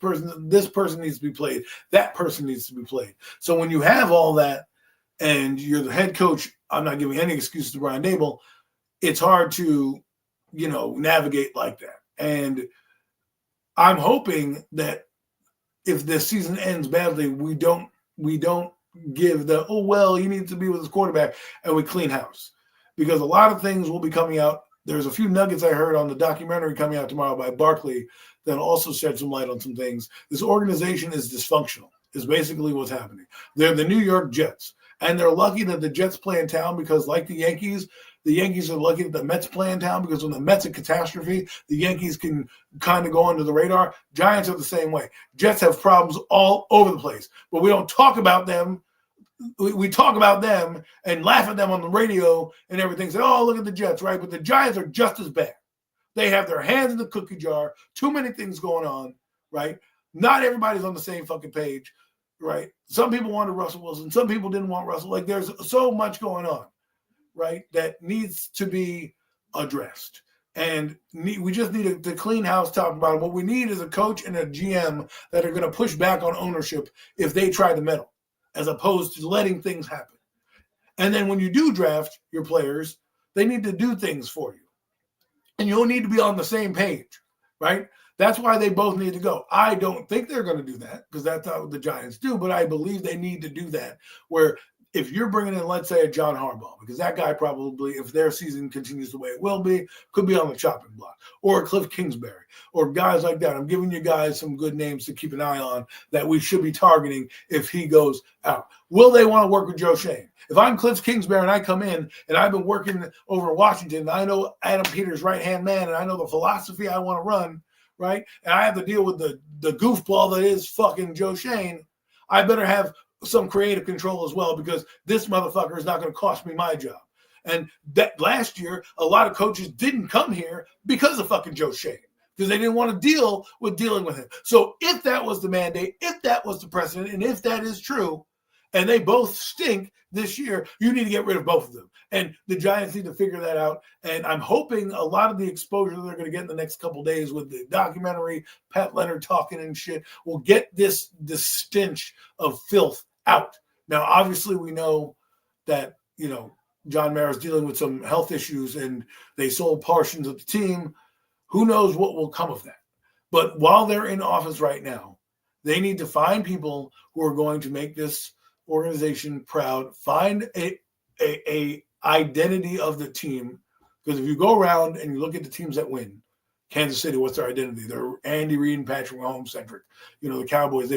person needs to be played, that person needs to be played. So when you have all that and you're the head coach, I'm not giving any excuses to Brian Dable, it's hard to, navigate like that. And I'm hoping that if this season ends badly, we don't give he needs to be with his quarterback, and we clean house. Because a lot of things will be coming out. There's a few nuggets I heard on the documentary coming out tomorrow by Barkley that also shed some light on some things. This organization is dysfunctional, is basically what's happening. They're the New York Jets, and they're lucky that the Jets play in town because, like the Yankees are lucky that the Mets play in town because when the Mets are catastrophe, the Yankees can kind of go under the radar. Giants are the same way. Jets have problems all over the place, but we don't talk about them. We talk about them and laugh at them on the radio and everything. Say, oh, look at the Jets, right? But the Giants are just as bad. They have their hands in the cookie jar. Too many things going on, right? Not everybody's on the same fucking page, right? Some people wanted Russell Wilson. Some people didn't want Russell. Like, there's so much going on, right, that needs to be addressed. And we just need to clean house, talk about it. What we need is a coach and a GM that are going to push back on ownership if they try to meddle, as opposed to letting things happen. And then when you do draft your players, they need to do things for you. And you'll need to be on the same page, right? That's why they both need to go. I don't think they're going to do that because that's not what the Giants do, but I believe they need to do that, where if you're bringing in, let's say, a John Harbaugh, because that guy probably, if their season continues the way it will be, could be on the chopping block, or a Cliff Kingsbury, or guys like that. I'm giving you guys some good names to keep an eye on that we should be targeting if he goes out. Will they want to work with Joe Shane? If I'm Cliff Kingsbury and I come in and I've been working over Washington, and I know Adam Peters' right-hand man, and I know the philosophy I want to run, right? And I have to deal with the goofball that is fucking Joe Shane, I better have some creative control as well, because this motherfucker is not going to cost me my job. And that last year, a lot of coaches didn't come here because of fucking Joe Shane, because they didn't want to deal with dealing with him. So if that was the mandate, if that was the precedent, and if that is true, and they both stink this year. You need to get rid of both of them. And the Giants need to figure that out. And I'm hoping a lot of the exposure they're going to get in the next couple of days with the documentary, Pat Leonard talking and shit, will get this stench of filth out. Now, obviously, we know that, John Mara's dealing with some health issues and they sold portions of the team. Who knows what will come of that? But while they're in office right now, they need to find people who are going to make this organization proud, find a identity of the team. Because if you go around and you look at the teams that win, Kansas City, what's their identity? They're Andy Reid and Patrick Mahomes centric. The Cowboys,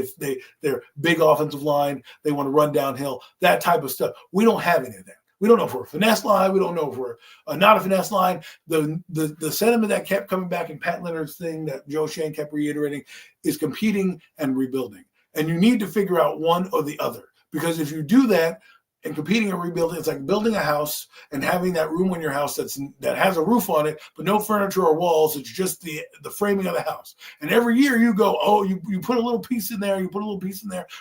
they're big offensive line. They want to run downhill, that type of stuff. We don't have any of that. We don't know if we're a finesse line. We don't know if we're not a finesse line. The sentiment that kept coming back in Pat Leonard's thing that Joe Schoen kept reiterating is competing and rebuilding. And you need to figure out one or the other. Because if you do that, and competing and rebuilding, it's like building a house and having that room in your house that has a roof on it, but no furniture or walls. It's just the framing of the house. And every year you go, you put a little piece in there,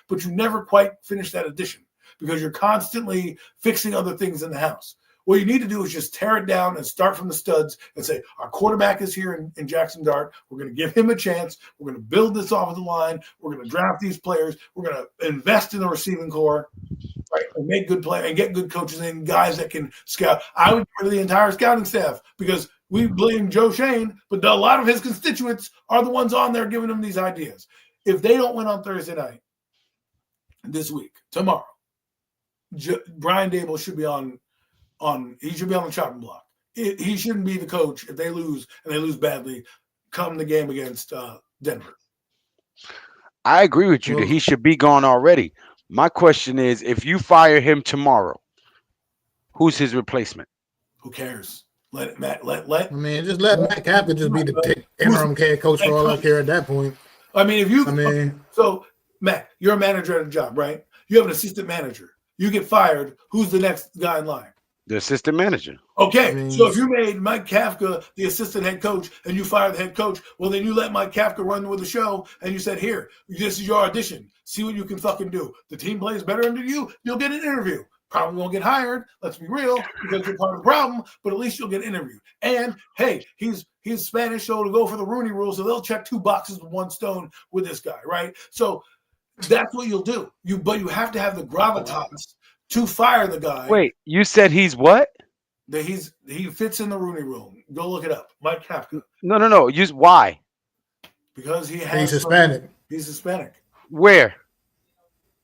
but you never quite finish that addition because you're constantly fixing other things in the house. What you need to do is just tear it down and start from the studs and say, our quarterback is here in Jackson Dart. We're going to give him a chance. We're going to build this offensive line. We're going to draft these players. We're going to invest in the receiving core, right? And make good play and get good coaches and guys that can scout. I would get rid of the entire scouting staff because we blame Joe Schoen, but a lot of his constituents are the ones on there giving him these ideas. If they don't win on Thursday night, this week, tomorrow, Brian Dable should be on the chopping block. He shouldn't be the coach if they lose and they lose badly come the game against Denver. I agree with you that he should be gone already. My question is, if you fire him tomorrow, who's his replacement? Who cares? Let Matt Kappa just be the interim head coach for all I care at that point. So Matt, you're a manager at a job, right? You have an assistant manager. You get fired. Who's the next guy in line? The assistant manager. Okay, so if you made Mike Kafka the assistant head coach and you fired the head coach, well, then you let Mike Kafka run with the show and you said, here, this is your audition. See what you can fucking do. The team plays better under you, you'll get an interview. Probably won't get hired, let's be real, because you're part of the problem, but at least you'll get interviewed. And, hey, he's Spanish, so to go for the Rooney Rule, so they'll check 2 boxes with 1 stone with this guy, right? So that's what you'll do. But you have to have the gravitas to fire the guy. Wait, you said he's what? He fits in the Rooney Rule. Go look it up. Mike Kafka. No. Why? Because he's Hispanic. He's Hispanic. Where?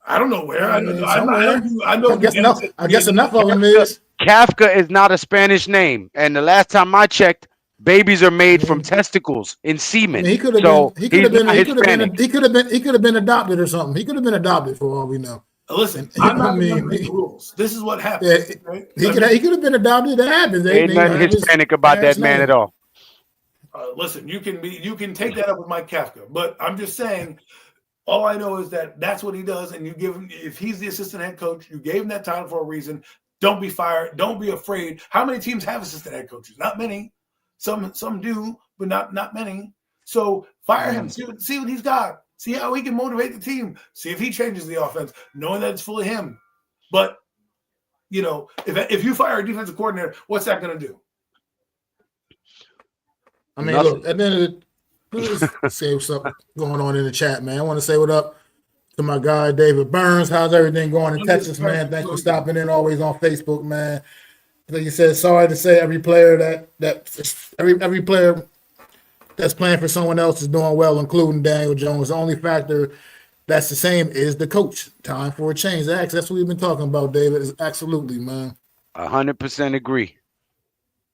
I don't know where. I guess enough of them is. Kafka is not a Spanish name, and the last time I checked, babies are made from testicles in semen. He could have been adopted or something. He could have been adopted for all we know. Listen, I'm not going to make the rules. This is what happens. Yeah, right? He could have been adopted. That happens. Ain't nothing Hispanic about that man at all. Listen, you can take that up with Mike Kafka, but I'm just saying. All I know is that that's what he does, and you give him. If he's the assistant head coach, you gave him that title for a reason. Don't be fired. Don't be afraid. How many teams have assistant head coaches? Not many. Some do, but not many. So fire him. See what he's got. See how he can motivate the team. See if he changes the offense, knowing that it's fully him. But if you fire a defensive coordinator, what's that going to do? Look, at the end of the let's say what's up going on in the chat, man. I want to say what up to my guy David Burns. How's everything going in Texas, man? Thanks for stopping in. Always on Facebook, man. Like you said, sorry to say, every player every player that's playing for someone else is doing well, including Daniel Jones. The only factor that's the same is the coach. Time for a change. That's what we've been talking about, David. Absolutely, man. 100% agree.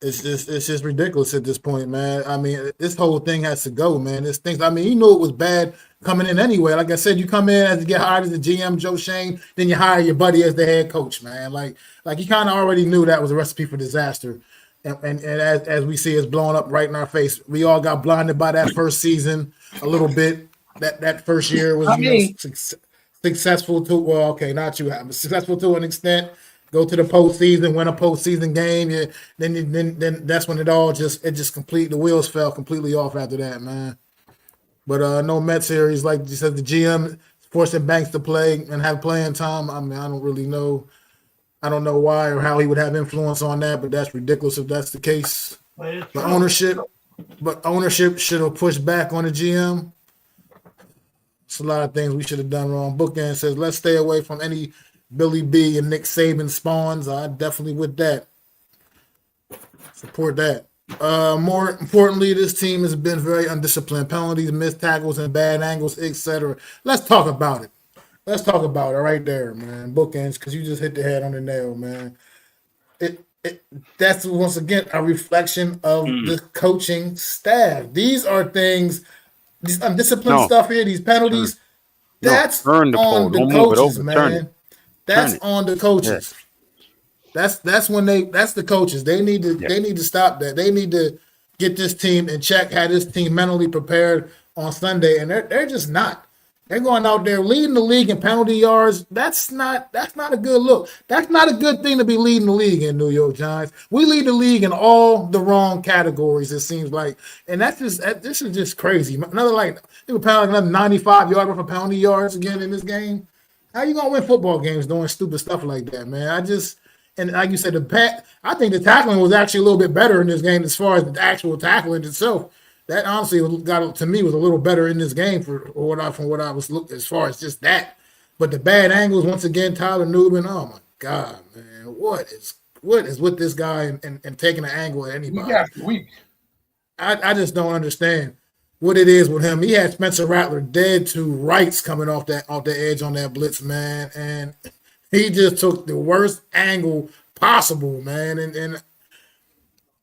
It's just ridiculous at this point, man. I mean, this whole thing has to go, man. This thing, you know it was bad coming in anyway. Like I said, you come in as you get hired as the GM, Joe Schoen, then you hire your buddy as the head coach, man. Like you kind of already knew that was a recipe for disaster. And as we see, it's blowing up right in our face. We all got blinded by that first season a little bit. That first year was successful to, well, okay, not you, successful to an extent. Go to the postseason, win a postseason game. Yeah, then that's when the wheels fell completely off after that, man. But no Met series, like you said, the GM forcing Banks to play and have playing time. I mean, I don't really know. I don't know why or how he would have influence on that, but that's ridiculous if that's the case. But ownership should have pushed back on the GM. It's a lot of things we should have done wrong. Bookend says, let's stay away from any Billy B and Nick Saban spawns. I definitely with that. Support that. More importantly, this team has been very undisciplined. Penalties, missed tackles, and bad angles, etc. Let's talk about it. Let's talk about it right there, man. Bookends, because you just hit the head on the nail, man. That's once again a reflection of the coaching staff. These are things, these undisciplined stuff here, these penalties. That's on the coaches, man. That's on the coaches. That's when that's the coaches. They need to stop that. They need to get this team in check, have this team mentally prepared on Sunday, and they're just not. They're going out there leading the league in penalty yards. That's not a good look. That's not a good thing to be leading the league in, New York Giants. We lead the league in all the wrong categories, it seems like. And this is just crazy. Another 95 yards worth of penalty yards again in this game. How you gonna win football games doing stupid stuff like that, man? And like you said, I think the tackling was actually a little bit better in this game as far as the actual tackling itself. That honestly was a little better in this game from what I was looking as far as just that. But the bad angles, once again, Tyler Nubin, oh my God, man, what is with this guy and taking an angle at anybody? Week. I just don't understand what it is with him. He had Spencer Rattler dead to rights coming off the edge on that blitz, man, and he just took the worst angle possible, man, and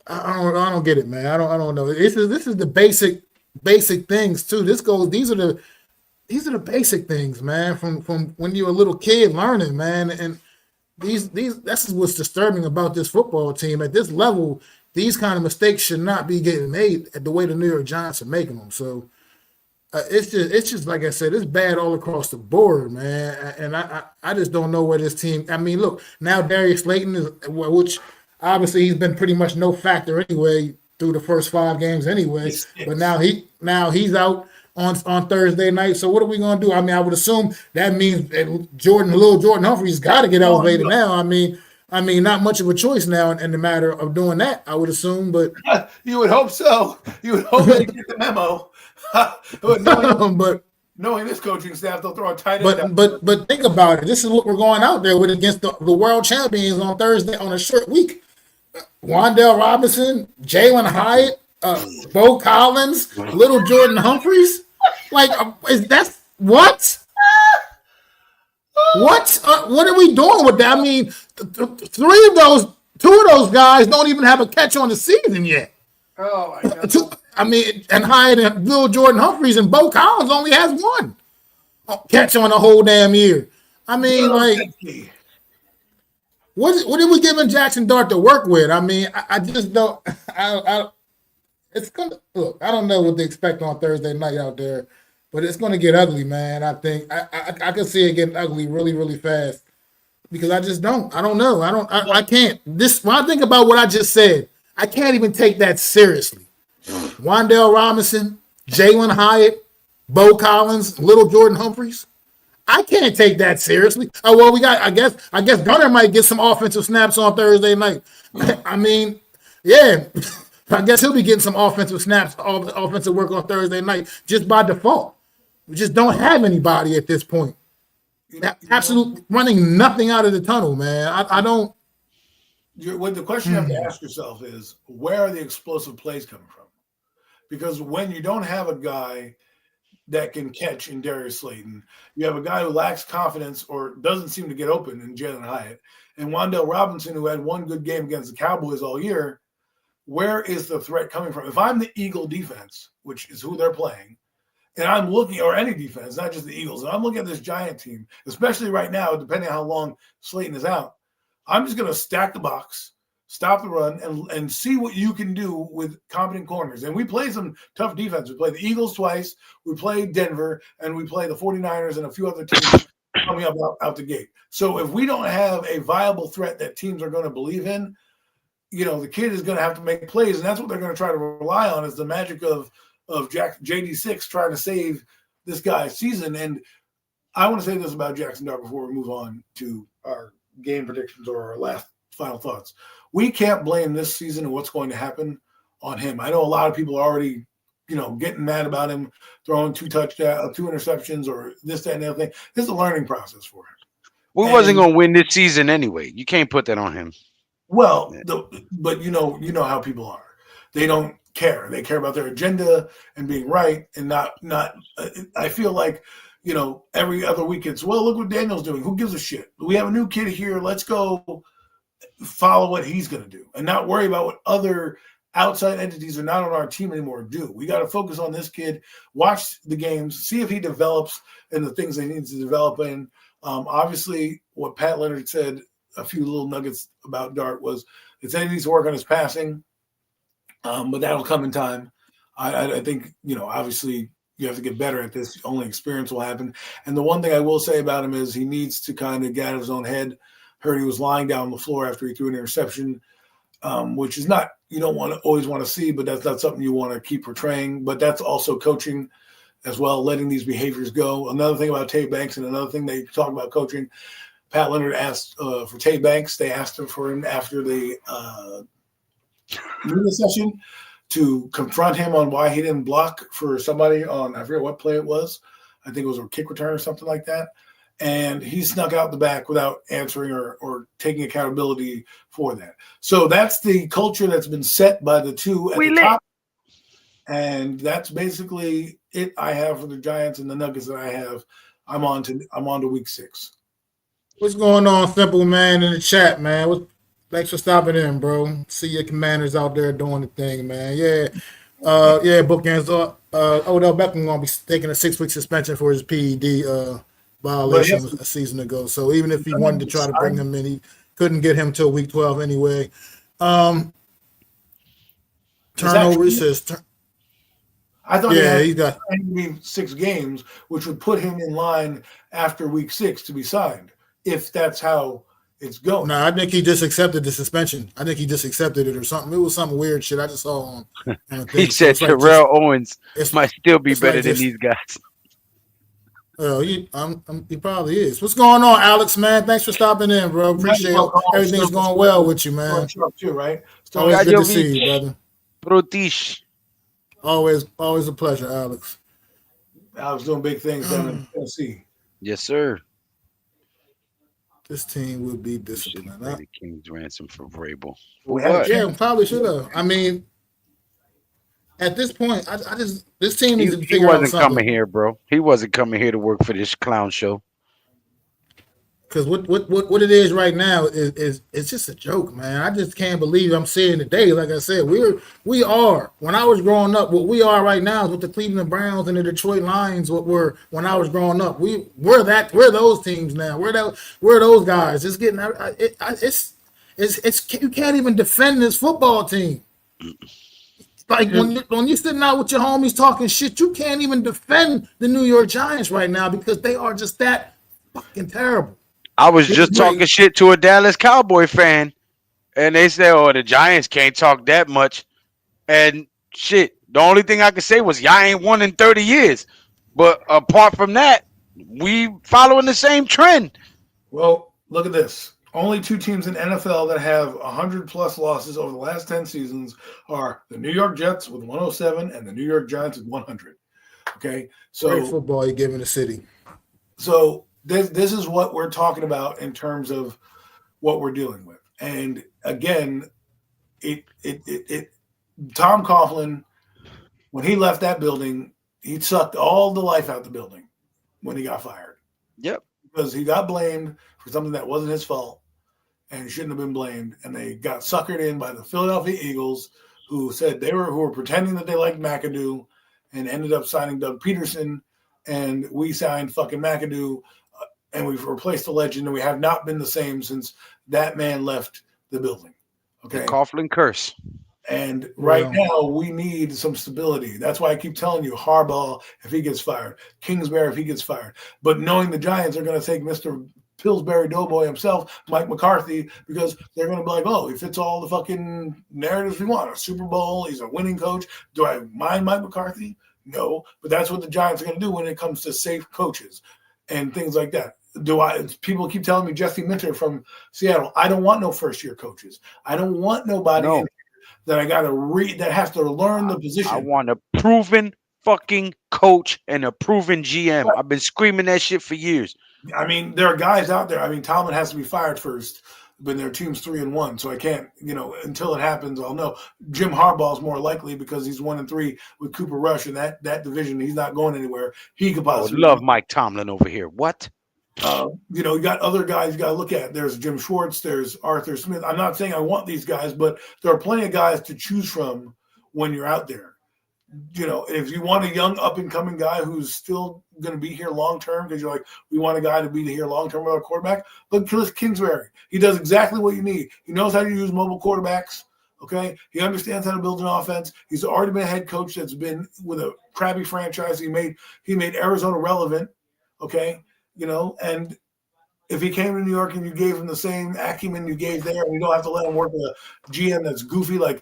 I don't get it, man. I don't know. This is the basic things too. These are the basic things, man. From when you're a little kid learning, man. And this is what's disturbing about this football team at this level. These kind of mistakes should not be getting made at the way the New York Giants are making them. So it's just like I said, it's bad all across the board, man. And I just don't know where this team. I mean, look, now Darius Slayton is which. Obviously, he's been pretty much no factor anyway through the first 5 games anyway. But now he's out on Thursday night. So what are we going to do? I mean, I would assume that means that little Jordan Humphrey's got to get elevated now. I mean, not much of a choice now in the matter of doing that, I would assume. But you would hope so. You would hope they get the memo. But knowing this coaching staff, they'll throw a tight end. But think about it. This is what we're going out there with against the world champions on Thursday on a short week. Wan'Dale Robinson, Jalen Hyatt, Bo Collins, little Jordan Humphreys. Is that what? What? What are we doing with that? I mean, 2 of those guys don't even have a catch on the season yet. Oh my God. I mean, and Hyatt and little Jordan Humphreys and Bo Collins only has 1 catch on the whole damn year. I mean, what are we giving Jackson Dart to work with? I mean, I just don't. It's gonna look. I don't know what they expect on Thursday night out there, but it's gonna get ugly, man. I think I can see it getting ugly really, really fast because I just don't. I don't know. I can't. When I think about what I just said, I can't even take that seriously. Wan'Dale Robinson, Jalen Hyatt, Bo Collins, little Jordan Humphreys. I can't take that seriously. Oh well, we got. I guess Gunner might get some offensive snaps on Thursday night. I mean, yeah, I guess he'll be getting some offensive snaps, all offensive work on Thursday night just by default. We just don't have anybody at this point. Absolutely running nothing out of the tunnel, man. I don't. The question you have to ask yourself is, where are the explosive plays coming from? Because when you don't have a guy that can catch in Darius Slayton, you have a guy who lacks confidence or doesn't seem to get open in Jalen Hyatt, and Wan'Dale Robinson, who had 1 good game against the Cowboys all year. Where is the threat coming from? If I'm the Eagle defense, which is who they're playing, and I'm looking, or any defense, not just the Eagles, and I'm looking at this Giant team, especially right now, depending on how long Slayton is out, I'm just going to stack the box, stop the run, and see what you can do with competent corners. And we play some tough defense. We play the Eagles twice, we play Denver, and we play the 49ers and a few other teams coming up out the gate. So if we don't have a viable threat that teams are going to believe in, the kid is going to have to make plays, and that's what they're going to try to rely on is the magic of JD6 trying to save this guy's season. And I want to say this about Jackson Dart before we move on to our game predictions or our last final thoughts. We can't blame this season and what's going to happen on him. I know a lot of people are already, getting mad about him throwing 2 interceptions or this, that, and the other thing. This is a learning process for him. We wasn't gonna win this season anyway. You can't put that on him. Well, but you know how people are. They don't care. They care about their agenda and being right and not. I feel like, every other week it's, well, look what Daniel's doing. Who gives a shit? We have a new kid here. Let's go follow what he's going to do and not worry about what other outside entities are not on our team anymore do. We got to focus on this kid, watch the games, see if he develops in the things he needs to develop in. Obviously, what Pat Leonard said, a few little nuggets about Dart was, it said he needs to work on his passing, but that'll come in time. I think, obviously you have to get better at this. Only experience will happen. And the one thing I will say about him is he needs to kind of get out of his own head. Heard he was lying down on the floor after he threw an interception, which is not, you don't always want to see, but that's not something you want to keep portraying. But that's also coaching as well, letting these behaviors go. Another thing about Tay Banks, and another thing they talk about coaching, Pat Leonard asked for Tay Banks. They asked for him after the media session to confront him on why he didn't block for somebody on, I forget what play it was. I think it was a kick return or something like that. And he snuck out the back without answering or taking accountability for that. So that's the culture that's been set by the two at the top. And that's basically it I have for the Giants and the Nuggets that I have. I'm on to week 6. What's going on, Simple Man, in the chat, man? Thanks for stopping in, bro. See your Commanders out there doing the thing, man. Yeah. Bookends. Odell Beckham going to be taking a 6-week suspension for his PED violation a season ago. So even if he wanted to try to bring him in, he couldn't get him till week 12 anyway. Turnover, says. I thought he got 6 games, which would put him in line after week 6 to be signed, if that's how it's going. No, I think he just accepted the suspension. I think he just accepted it or something. It was some weird shit I just saw on he said Terrell Owens might still be better than these guys. Well, he probably is. What's going on, Alex, man? Thanks for stopping in, bro. Appreciate it. Everything's going well with you, man. Too, right? Always good to see you, brother. Protish. Always a pleasure, Alex. Alex doing big things down in Tennessee. Yes, sir. This team would be disciplined. The King's ransom for Vrabel. Yeah, probably should have. I mean, at this point, this team needs to figure out something. He wasn't coming here, bro. He wasn't coming here to work for this clown show. Because what it is right now is it's just a joke, man. I just can't believe I'm seeing today. Like I said, we are. When I was growing up, what we are right now is what the Cleveland Browns and the Detroit Lions what were when I was growing up. We're those teams now. We're those guys. It's getting it's you can't even defend this football team. Like when you're sitting out with your homies talking shit, you can't even defend the New York Giants right now because they are just that fucking terrible. I was just talking shit to a Dallas Cowboy fan, and they said, "Oh, the Giants can't talk that much." And shit, the only thing I could say was, "Y'all ain't won in 30 years." But apart from that, we following the same trend. Well, look at this. Only 2 teams in NFL that have 100+ losses over the last 10 seasons are the New York Jets with 107 and the New York Giants with 100. Okay, so great football you giving the city. So this is what we're talking about in terms of what we're dealing with. And again, Tom Coughlin, when he left that building, he sucked all the life out the building when he got fired. Yep. Because he got blamed for something that wasn't his fault and shouldn't have been blamed. And they got suckered in by the Philadelphia Eagles, who said who were pretending that they liked McAdoo and ended up signing Doug Peterson. And we signed fucking McAdoo. And we've replaced the legend, and we have not been the same since that man left the building. Okay, the Coughlin curse. And right now, we need some stability. That's why I keep telling you, Harbaugh, if he gets fired, Kingsbury, if he gets fired. But knowing the Giants are going to take Mr. Pillsbury Doughboy himself, Mike McCarthy, because they're going to be like, oh, he fits all the fucking narratives we want. A Super Bowl, he's a winning coach. Do I mind Mike McCarthy? No, but that's what the Giants are going to do when it comes to safe coaches. and things like that. People keep telling me Jesse Minter from Seattle, I don't want no first-year coaches. I don't want nobody No. that I got to read that has to learn the position. I want a proven fucking coach and a proven GM. I've been screaming that shit for years. I mean, there are guys out there. I mean, Tomlin has to be fired first, but their team's 3-1, so I can't, until it happens, I'll know. Jim Harbaugh's more likely because he's 1-3 with Cooper Rush in that division. He's not going anywhere. He could possibly love Mike Tomlin over here. What? You got other guys you got to look at. There's Jim Schwartz. There's Arthur Smith. I'm not saying I want these guys, but there are plenty of guys to choose from when you're out there. If you want a young up-and-coming guy who's still going to be here long-term, because you're like, we want a guy to be here long-term with our quarterback, look, Cliff Kingsbury. He does exactly what you need. He knows how to use mobile quarterbacks, okay? He understands how to build an offense. He's already been a head coach that's been with a crappy franchise. He made Arizona relevant, okay? And if he came to New York and you gave him the same acumen you gave there, and you don't have to let him work with a GM that's goofy like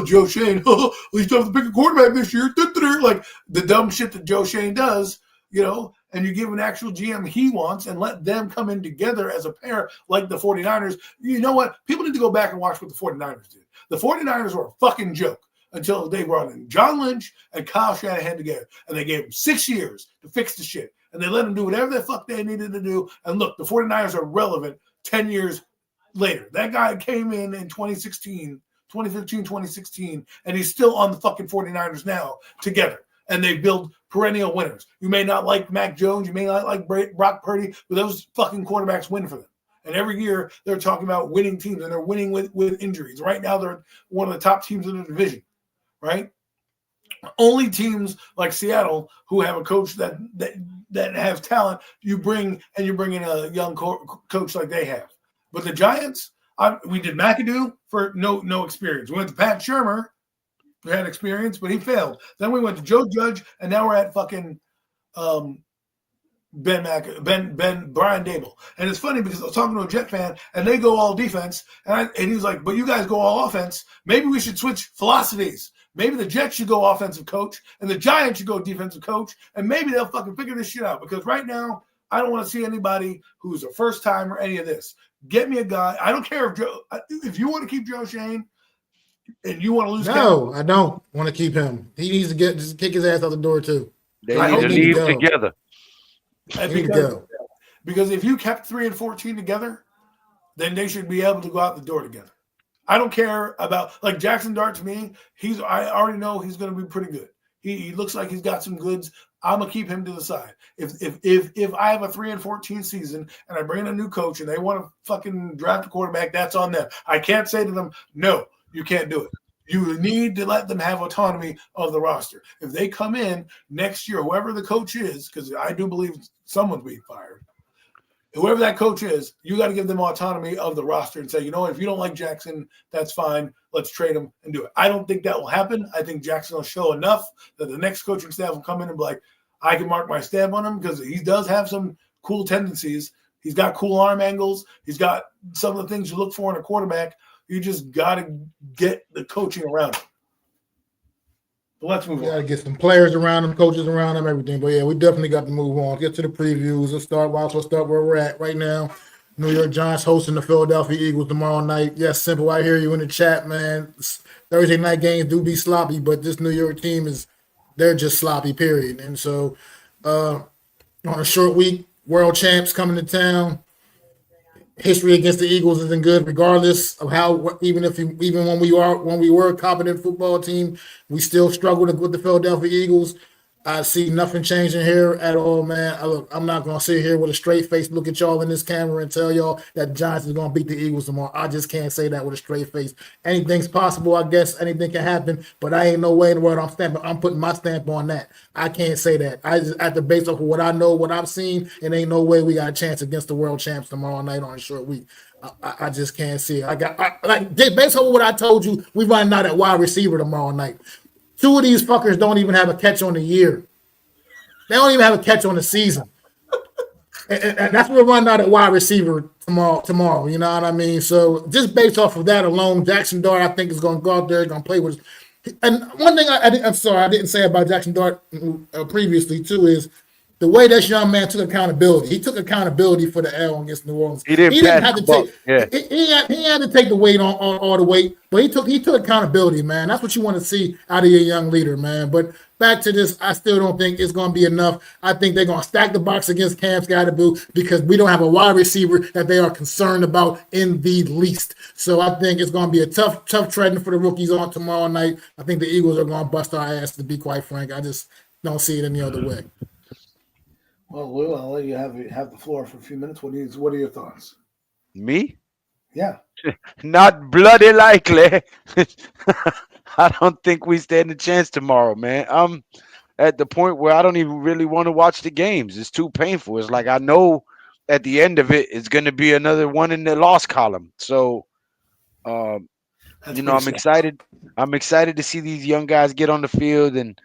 Joe Shane, at least you have to pick a quarterback this year, like the dumb shit that Joe Shane does, and you give an actual GM he wants and let them come in together as a pair like the 49ers. You know what? People need to go back and watch what the 49ers did. The 49ers were a fucking joke until they brought in John Lynch and Kyle Shanahan together, and they gave him 6 years to fix the shit. And they let them do whatever the fuck they needed to do. And look, the 49ers are relevant 10 years later. That guy came in 2015, 2016, and he's still on the fucking 49ers now together. And they build perennial winners. You may not like Mac Jones. You may not like Brock Purdy, but those fucking quarterbacks win for them. And every year they're talking about winning teams, and they're winning with injuries. Right now they're one of the top teams in the division, right? Only teams like Seattle who have a coach that have talent, you bring in a young coach like they have. But the Giants, we did McAdoo for no experience. We went to Pat Shermer, who had experience, but he failed. Then we went to Joe Judge, and now we're at fucking Brian Dable. And it's funny because I was talking to a Jet fan, and they go all defense, and he was like, but you guys go all offense. Maybe we should switch philosophies. Maybe the Jets should go offensive coach, and the Giants should go defensive coach, and maybe they'll fucking figure this shit out. Because right now, I don't want to see anybody who's a first time or any of this. Get me a guy. I don't care if you want to keep Joe Shane and you want to lose. No, I don't want to keep him. He needs to just kick his ass out the door too. They need to leave together. Because if you kept 3 and 14 together, then they should be able to go out the door together. I don't care about like Jackson Dart. To me, I already know he's going to be pretty good. He looks like he's got some goods. I'm gonna keep him to the side. If I have a 3 and 14 season and I bring in a new coach and they want to fucking draft a quarterback, that's on them. I can't say to them, no, you can't do it. You need to let them have autonomy of the roster. If they come in next year, whoever the coach is, because I do believe someone's being fired. Whoever that coach is, you got to give them autonomy of the roster and say, you know what, if you don't like Jackson, that's fine. Let's trade him and do it. I don't think that will happen. I think Jackson will show enough that the next coaching staff will come in and be like, I can mark my stamp on him because he does have some cool tendencies. He's got cool arm angles. He's got some of the things you look for in a quarterback. You just got to get the coaching around him. But let's move on. Got to get some players around him, coaches around him, everything. But yeah, we definitely got to move on. Get to the previews. Let's start where we're at right now. New York Giants hosting the Philadelphia Eagles tomorrow night. Yes, Simple, I hear you in the chat, man. Thursday night games do be sloppy, but this New York team they're just sloppy, period. And so on a short week, world champs coming to town. History against the Eagles isn't good, regardless of how. Even when we were a competent football team, we still struggled with the Philadelphia Eagles. I see nothing changing here at all, man. I'm not gonna sit here with a straight face, look at y'all in this camera, and tell y'all that the Giants is gonna beat the Eagles tomorrow. I just can't say that with a straight face. Anything's possible, I guess. Anything can happen, but I ain't no way in the world I'm putting my stamp on that. I can't say that. I just at the base of what I know, what I've seen, and ain't no way we got a chance against the world champs tomorrow night on a short week. I just can't see it. Based on what I told you, we running out at wide receiver tomorrow night. 2 of these fuckers don't even have a catch on the year. They don't even have a catch on the season. And that's what we're running out at wide receiver tomorrow. You know what I mean? So just based off of that alone, Jackson Dart, I think, is going to go out there, going to play with us. And one thing I'm sorry I didn't say about Jackson Dart previously, too, is the way this young man took accountability. He took accountability for the L against New Orleans. He didn't Didn't pass have the to buck. take. Yeah. He had to take the weight on all the weight, but he took accountability, man. That's what you want to see out of your young leader, man. But back to this, I still don't think it's going to be enough. I think they're going to stack the box against Cam Scatterboo because we don't have a wide receiver that they are concerned about in the least. So I think it's going to be a tough treading for the rookies on tomorrow night. I think the Eagles are going to bust our ass, to be quite frank. I just don't see it any other way. Well, Lou, I'll let you have the floor for a few minutes. What are your thoughts? Me? Yeah. Not bloody likely. I don't think we stand a chance tomorrow, man. I'm at the point where I don't even really want to watch the games. It's too painful. It's like I know at the end of it, it's going to be another one in the loss column. So, I'm excited. I'm excited to see these young guys get on the field and,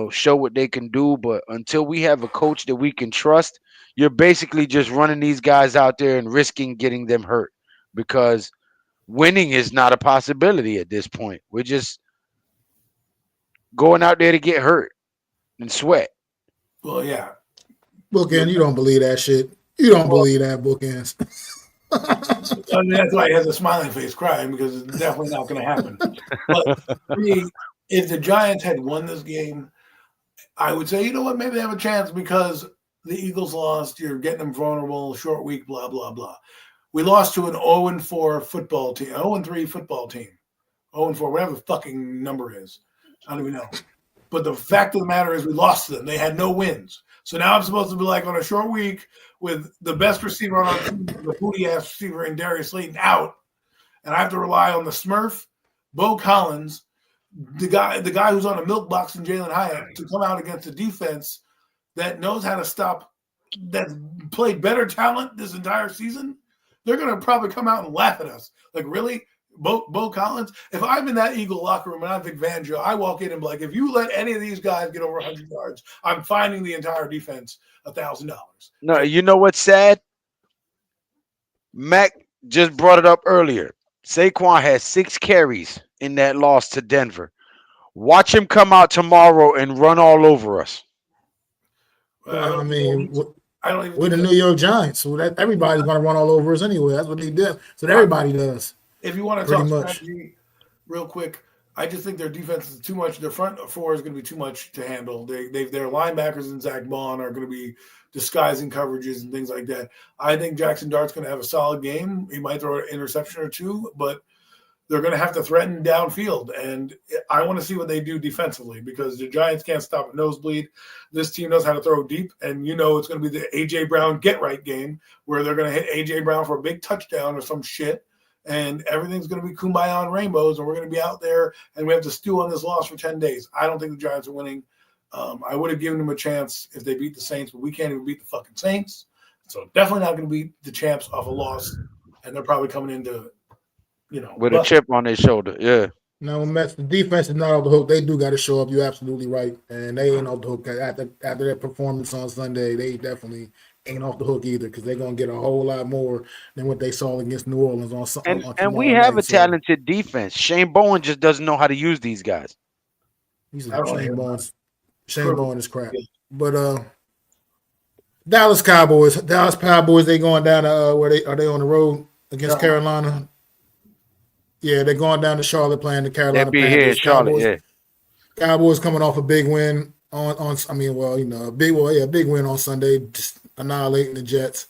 show what they can do. But until we have a coach that we can trust, you're basically just running these guys out there and risking getting them hurt because winning is not a possibility at this point. We're just going out there to get hurt and sweat. Well, yeah. Bookend, you don't believe that shit. You don't believe that, Bookends. I mean, that's why he has a smiling face crying because it's definitely not going to happen. But for me, if the Giants had won this game, I would say, you know what, maybe they have a chance because the Eagles lost. You're getting them vulnerable, short week, blah, blah, blah. We lost to an 0-4 football team, 0-3 football team, 0-4, whatever the fucking number is. I don't even know. But the fact of the matter is we lost to them. They had no wins. So now I'm supposed to be like on a short week with the best receiver on our team, the booty-ass receiver in Darius Slayton out, and I have to rely on the Smurf, Bo Collins, the guy who's on a milk box and Jalen Hyatt to come out against a defense that knows how to stop, that's played better talent this entire season. They're going to probably come out and laugh at us. Like, really? Bo Collins? If I'm in that Eagle locker room and I'm Vic Fangio, I walk in and be like, if you let any of these guys get over 100 yards, I'm fining the entire defense $1,000. No, you know what's sad? Mac just brought it up earlier. Saquon has 6 carries in that loss to Denver. Watch him come out tomorrow and run all over us. I mean, we're the think New York Giants, so that everybody's going to run all over us anyway. That's what they do. So everybody does. If you want to Pretty talk much. strategy real quick, I just think their defense is too much. Their front four is going to be too much to handle. Their linebackers and Zach Bond are going to be disguising coverages and things like that. I think Jackson Dart's going to have a solid game. He might throw an interception or two, but they're going to have to threaten downfield. And I want to see what they do defensively because the Giants can't stop a nosebleed. This team knows how to throw deep. And it's going to be the A.J. Brown get-right game where they're going to hit A.J. Brown for a big touchdown or some shit. And everything's going to be kumbaya and rainbows, and we're going to be out there, and we have to stew on this loss for 10 days. I don't think the Giants are winning. I would have given them a chance if they beat the Saints, but we can't even beat the fucking Saints. So definitely not going to beat the champs off a loss, and they're probably coming into, with a chip on their shoulder. Yeah. No, Mets, the defense is not off the hook. They do got to show up. You're absolutely right. And they ain't off the hook. After their performance on Sunday, they definitely ain't off the hook either because they're going to get a whole lot more than what they saw against New Orleans on Sunday. And we have a talented defense. Shane Bowen just doesn't know how to use these guys. He's like Shane Bowen is crap. But Dallas Cowboys, they going down to are they on the road against Carolina? Yeah, they're going down to Charlotte playing the Carolina They'll be Panthers. here in Charlotte, Cowboys, yeah. Cowboys coming off a big win a big win on Sunday, just annihilating the Jets.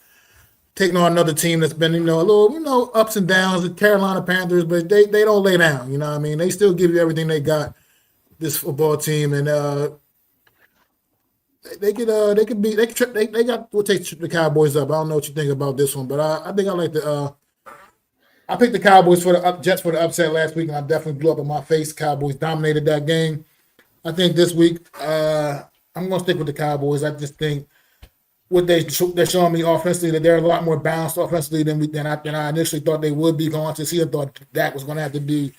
Taking on another team that's been, a little, ups and downs, the Carolina Panthers, but they don't lay down, you know what I mean? They still give you everything they got, this football team, and they got what takes the Cowboys up. I don't know what you think about this one, but I think I like I picked the Cowboys for the Jets for the upset last week, and I definitely blew up in my face. Cowboys dominated that game. I think this week I'm going to stick with the Cowboys. I just think what they're showing me offensively, that they're a lot more balanced offensively than I initially thought they would be going to see. I thought Dak was going to have to be,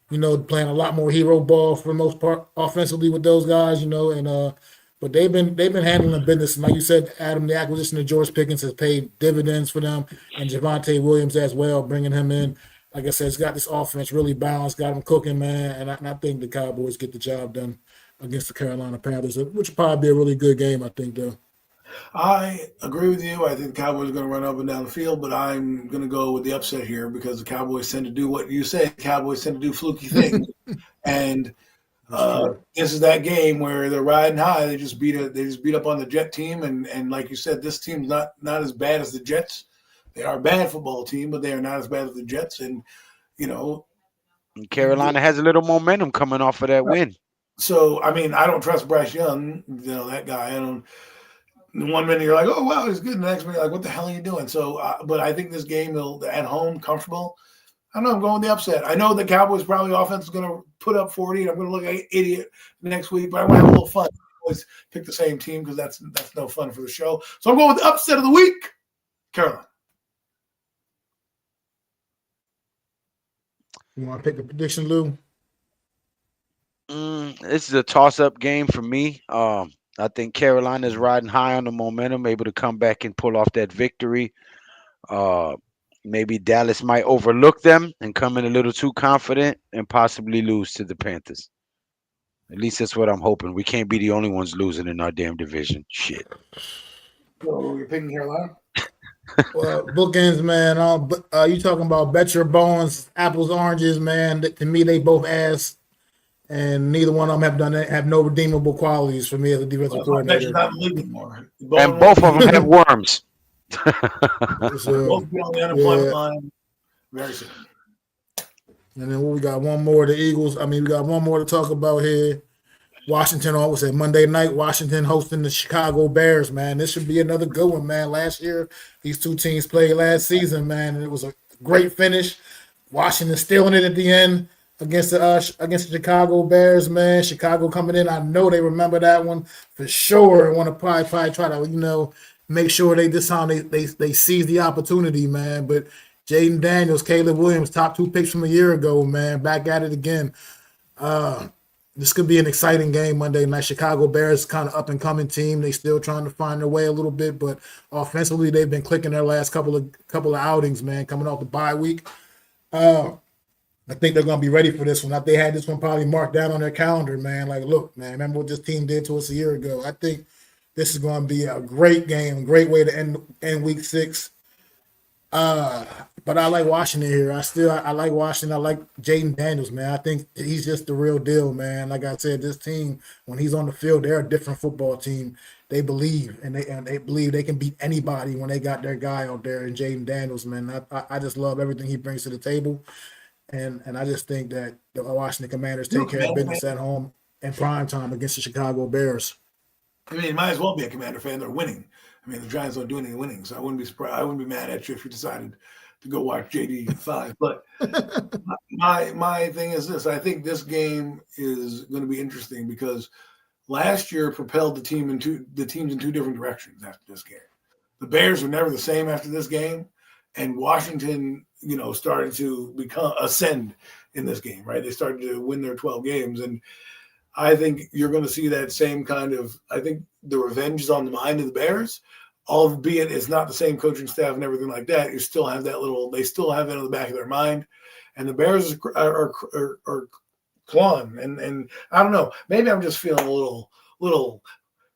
playing a lot more hero ball for the most part offensively with those guys, but they've been handling business. And like you said, Adam, the acquisition of George Pickens has paid dividends for them, and Javonte Williams as well, bringing him in. Like I said, it's got this offense really balanced, got them cooking, man. And I think the Cowboys get the job done against the Carolina Panthers, which will probably be a really good game, I think, though. I agree with you. I think the Cowboys are going to run up and down the field, but I'm going to go with the upset here because the Cowboys tend to do what you say. The Cowboys tend to do fluky things, and That's true. this is that game where they're riding high. They just beat up on the Jet team, and like you said, this team's not as bad as the Jets. They are a bad football team, but they are not as bad as the Jets. And you know, And Carolina has a little momentum coming off of that win. so I mean, I don't trust Bryce Young. That guy. I don't. One minute you're like, oh wow, he's good. And the next minute you're like, what the hell are you doing? So, but I think this game will at home comfortable. I don't know. I'm going the upset. I know the Cowboys probably offense is going to put up 40, and I'm going to look like an idiot next week. But I want to have a little fun. I always pick the same team because that's no fun for the show. So I'm going with the upset of the week, Carolina. You want to pick a prediction, Lou? This is a toss-up game for me. I think Carolina's riding high on the momentum, able to come back and pull off that victory. Uh, Maybe Dallas might overlook them and come in a little too confident and possibly lose to the Panthers. At least that's what I'm hoping. We can't be the only ones losing in our damn division. Shit. So you're picking Carolina? Well, bookends, man. You talking about bet your bones, apples, oranges, man? To me, they both ass, and neither one of them have no redeemable qualities for me as a defensive I bet coordinator. you're not in the league anymore. And both of them have worms. So, Both be on the unemployment yeah. line very soon. And then we got one more. The Eagles. I mean, we got one more to talk about here. Washington, always said Monday night. Washington hosting the Chicago Bears. Man, this should be another good one, man. Last year, these two teams played last season, man, and it was a great finish. Washington stealing it at the end against the Chicago Bears, man. Chicago coming in. I know they remember that one for sure and want to probably try to make sure this time they seize the opportunity, man. But Jaden Daniels, Caleb Williams, top two picks from a year ago, man, back at it again. This could be an exciting game Monday night. Chicago Bears kind of up and coming team. They still trying to find their way a little bit, but offensively they've been clicking their last couple of outings, man, coming off the bye week. I think they're going to be ready for this one. They had this one probably marked down on their calendar, man. Like, look, man, remember what this team did to us a year ago. I think this is going to be a great game, great way to end week 6. But I like Washington here. I like Washington. I like Jaden Daniels, man. I think he's just the real deal, man. Like I said, this team, when he's on the field, they're a different football team. They believe, and they believe they can beat anybody when they got their guy out there in Jaden Daniels, man. I just love everything he brings to the table. And I just think that the Washington Commanders take care of business at home in prime time against the Chicago Bears. I mean, it might as well be a Commander fan. They're winning. I mean, the Giants don't do any winning, so I wouldn't be surprised. I wouldn't be mad at you if you decided to go watch JD5. But my thing is this: I think this game is going to be interesting because last year propelled the teams in two different directions after this game. The Bears were never the same after this game, and Washington, started to ascend in this game. Right? They started to win their 12 games, and I think you're going to see that same kind of. I think the revenge is on the mind of the Bears, albeit it's not the same coaching staff and everything like that. You still have that little. They still have it in the back of their mind, and the Bears are clawing. And I don't know. Maybe I'm just feeling a little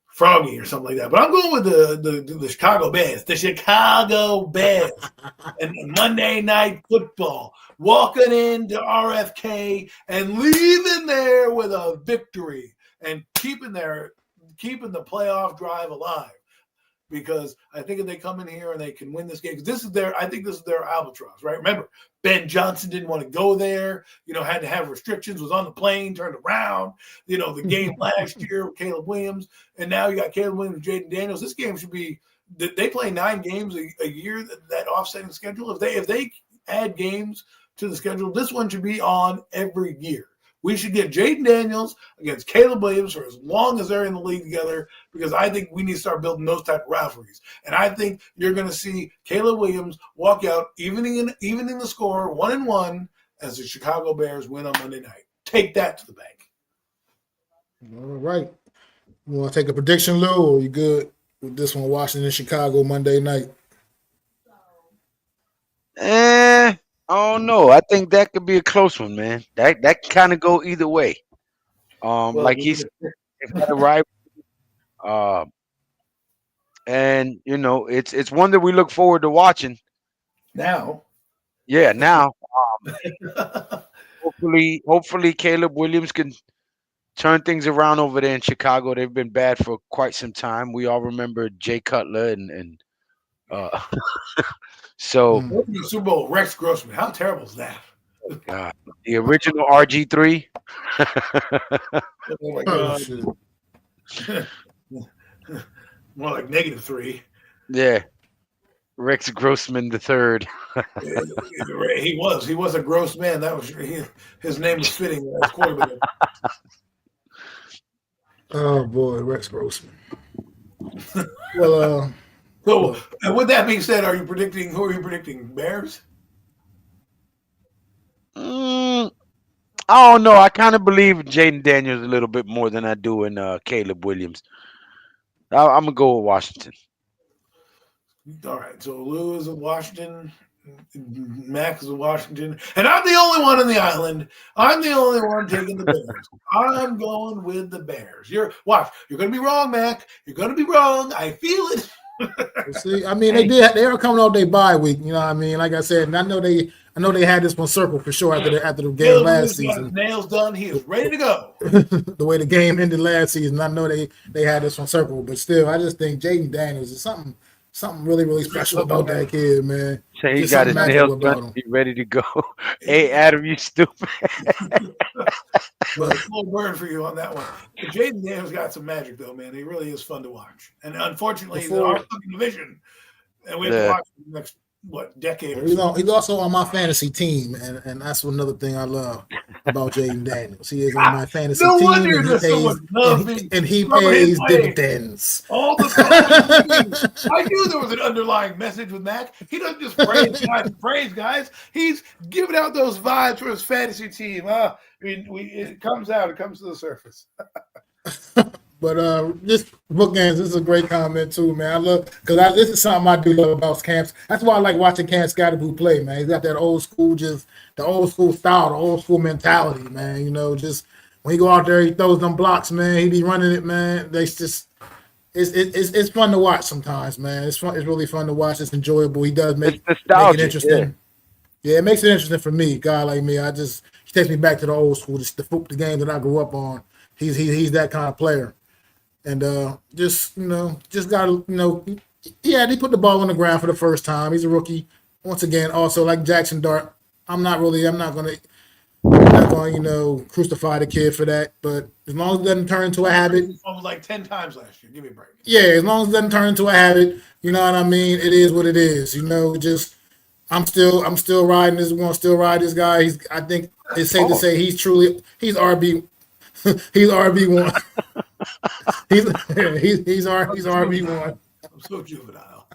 froggy or something like that. But I'm going with the Chicago Bears. The Chicago Bears and Monday Night Football. Walking into RFK and leaving there with a victory and keeping the playoff drive alive. Because I think if they come in here and they can win this game, because I think this is their albatross, right? Remember, Ben Johnson didn't want to go there, had to have restrictions, was on the plane, turned around, the game last year with Caleb Williams, and now you got Caleb Williams, Jaden Daniels. This game should be, they play 9 games a year, that offsetting schedule. If they add games to the schedule, this one should be on every year. We should get Jaden Daniels against Caleb Williams for as long as they're in the league together, because I think we need to start building those type of rivalries. And I think you're going to see Caleb Williams walk out, evening the score, 1-1, as the Chicago Bears win on Monday night. Take that to the bank. All right. You want to take a prediction, Lou, or are you good with this one, Washington, Chicago, Monday night? I don't know. I think that could be a close one, man. That kind of go either way. Like he said, they've got a rival. and it's one that we look forward to watching. Now, Yeah, now hopefully Caleb Williams can turn things around over there in Chicago. They've been bad for quite some time. We all remember Jay Cutler and uh, so Mm. the Super Bowl, Rex Grossman. How terrible is that? God, the original RG3. Oh my Oh God. shit. More like -3. Yeah, Rex Grossman the third. He was a gross man. That was his name was fitting as quarterback. Oh boy, Rex Grossman. Well, So, with that being said, who are you predicting? Bears? Mm, I don't know. I kind of believe in Jaden Daniels a little bit more than I do in Caleb Williams. I'm gonna go with Washington. All right. So Lou is in Washington. Max is in Washington. And I'm the only one on the island. I'm the only one taking the Bears. I'm going with the Bears. You're going to be wrong, Mac. You're going to be wrong. I feel it. see, I mean, they are coming off their bye week. You know what I mean? Like I said, and I know they had this one circled for sure after the game last season. His nails done. He is ready to go. The way the game ended last season, I know they had this one circled, but still, I just think Jaden Daniels is something really, really special about that kid, man. So he Just got his something nails magical about done. him. He ready to go. Hey, Adam, you stupid. Well, full word for you on that one. Jaden Daniels got some magic, though, man. He really is fun to watch. And unfortunately, he's in our fucking division, and we have to watch him the next decade or so. He's also on my fantasy team, and that's another thing I love about Jaden Daniels. He is on my fantasy No team, wonder and there's so much love he from his pays play. dividends. All the time. I knew there was an underlying message with Mac. He doesn't just praise guys. He's giving out those vibes for his fantasy team. It comes out. It comes to the surface. But just bookends, this is a great comment too, man. I love because this is something I do love about Camps. That's why I like watching Cam Scatterboo play, man. He's got that old school, just the old school style, the old school mentality, man. You know, just when he go out there, he throws them blocks, man. He be running it, man. It's fun to watch sometimes, man. It's fun. It's really fun to watch. It's enjoyable. He does make it interesting. Yeah, it makes it interesting for me, a guy like me. He takes me back to the old school, just the game that I grew up on. He's that kind of player. And just gotta, he put the ball on the ground for the first time. He's a rookie. Once again, also like Jackson Dart, I'm not gonna crucify the kid for that. But as long as it doesn't turn into a habit. Almost like 10 times last year. Give me a break. Yeah, as long as it doesn't turn into a habit, you know what I mean? It is what it is. I'm still riding this. We're gonna still ride this guy. I think it's safe to say he's RB. He's RB1. he's RB1. I'm so juvenile.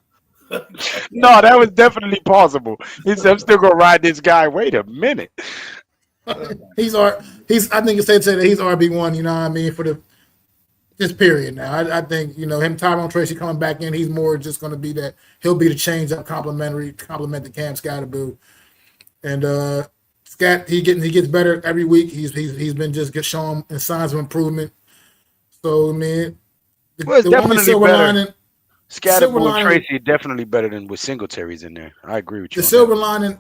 No, that was definitely possible. He said, "I'm still gonna ride this guy." Wait a minute. I think it's safe to say that he's RB1. You know what I mean, for this period now. I think him, Tyrone Tracy coming back in. He's more just going to be that. He'll be the change up, compliment to Cam Scatterboo, and Scat he gets better every week. He's been just showing signs of improvement. So man, It's definitely better. Scatterboo and lining, Tracy definitely better than with Singletary's in there. I agree with you. The silver lining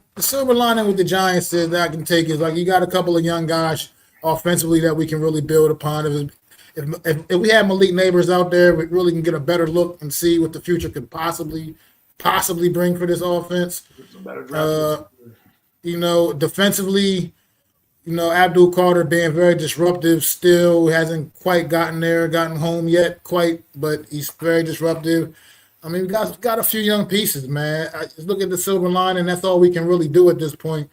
with the Giants is that I can take is like you got a couple of young guys offensively that we can really build upon. If we have Malik Neighbors out there, we really can get a better look and see what the future could possibly bring for this offense. Defensively, Abdul Carter being very disruptive still hasn't quite gotten home yet, but he's very disruptive. I mean, we got a few young pieces, man. I just look at the silver lining. That's all we can really do at this point,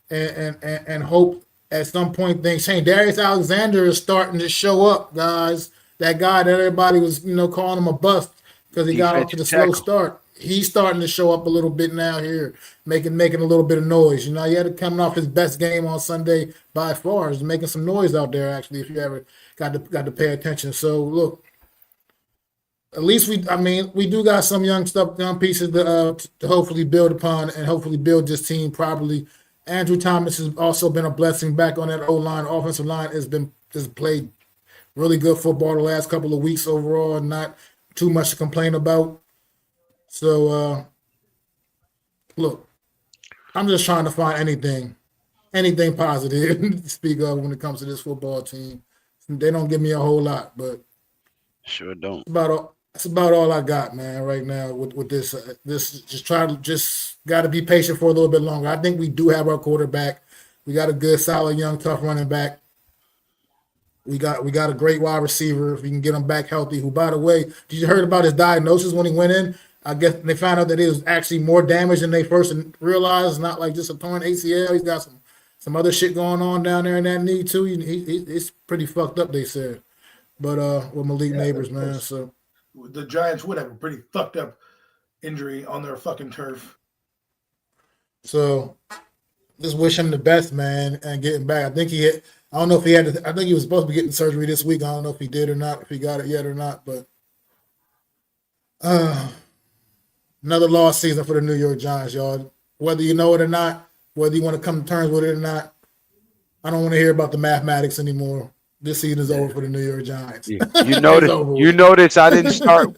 and hope at some point things change. Darius Alexander is starting to show up, guys. That guy that everybody was, calling him a bust because he got off to the slow start. He's starting to show up a little bit now here, making a little bit of noise. He had it coming off his best game on Sunday by far. He's making some noise out there, actually, if you ever got to pay attention. So, look, at least we do got some young pieces to hopefully build upon and hopefully build this team properly. Andrew Thomas has also been a blessing back on that O-line. Offensive line has played really good football the last couple of weeks overall, and not too much to complain about. So look, I'm just trying to find anything positive to speak of when it comes to this football team. They don't give me a whole lot, but Sure don't. that's about all I got, man. Right now with this, just got to be patient for a little bit longer. I think we do have our quarterback. We got a good, solid, young, tough running back. We got a great wide receiver if we can get him back healthy. Who, by the way, did you heard about his diagnosis when he went in? I guess they found out that it was actually more damage than they first realized. It's not like just a torn ACL. He's got some other shit going on down there in that knee too. It's pretty fucked up, they said. But with Malik Neighbors, man. So the Giants would have a pretty fucked up injury on their fucking turf. So just wish him the best, man, and getting back. I think he hit. I don't know if he had. I think he was supposed to be getting surgery this week. I don't know if he did or not, if he got it yet or not. But another lost season for the New York Giants, y'all. Whether you know it or not, whether you want to come to terms with it or not, I don't want to hear about the mathematics anymore. This season is over for the New York Giants. You notice I didn't start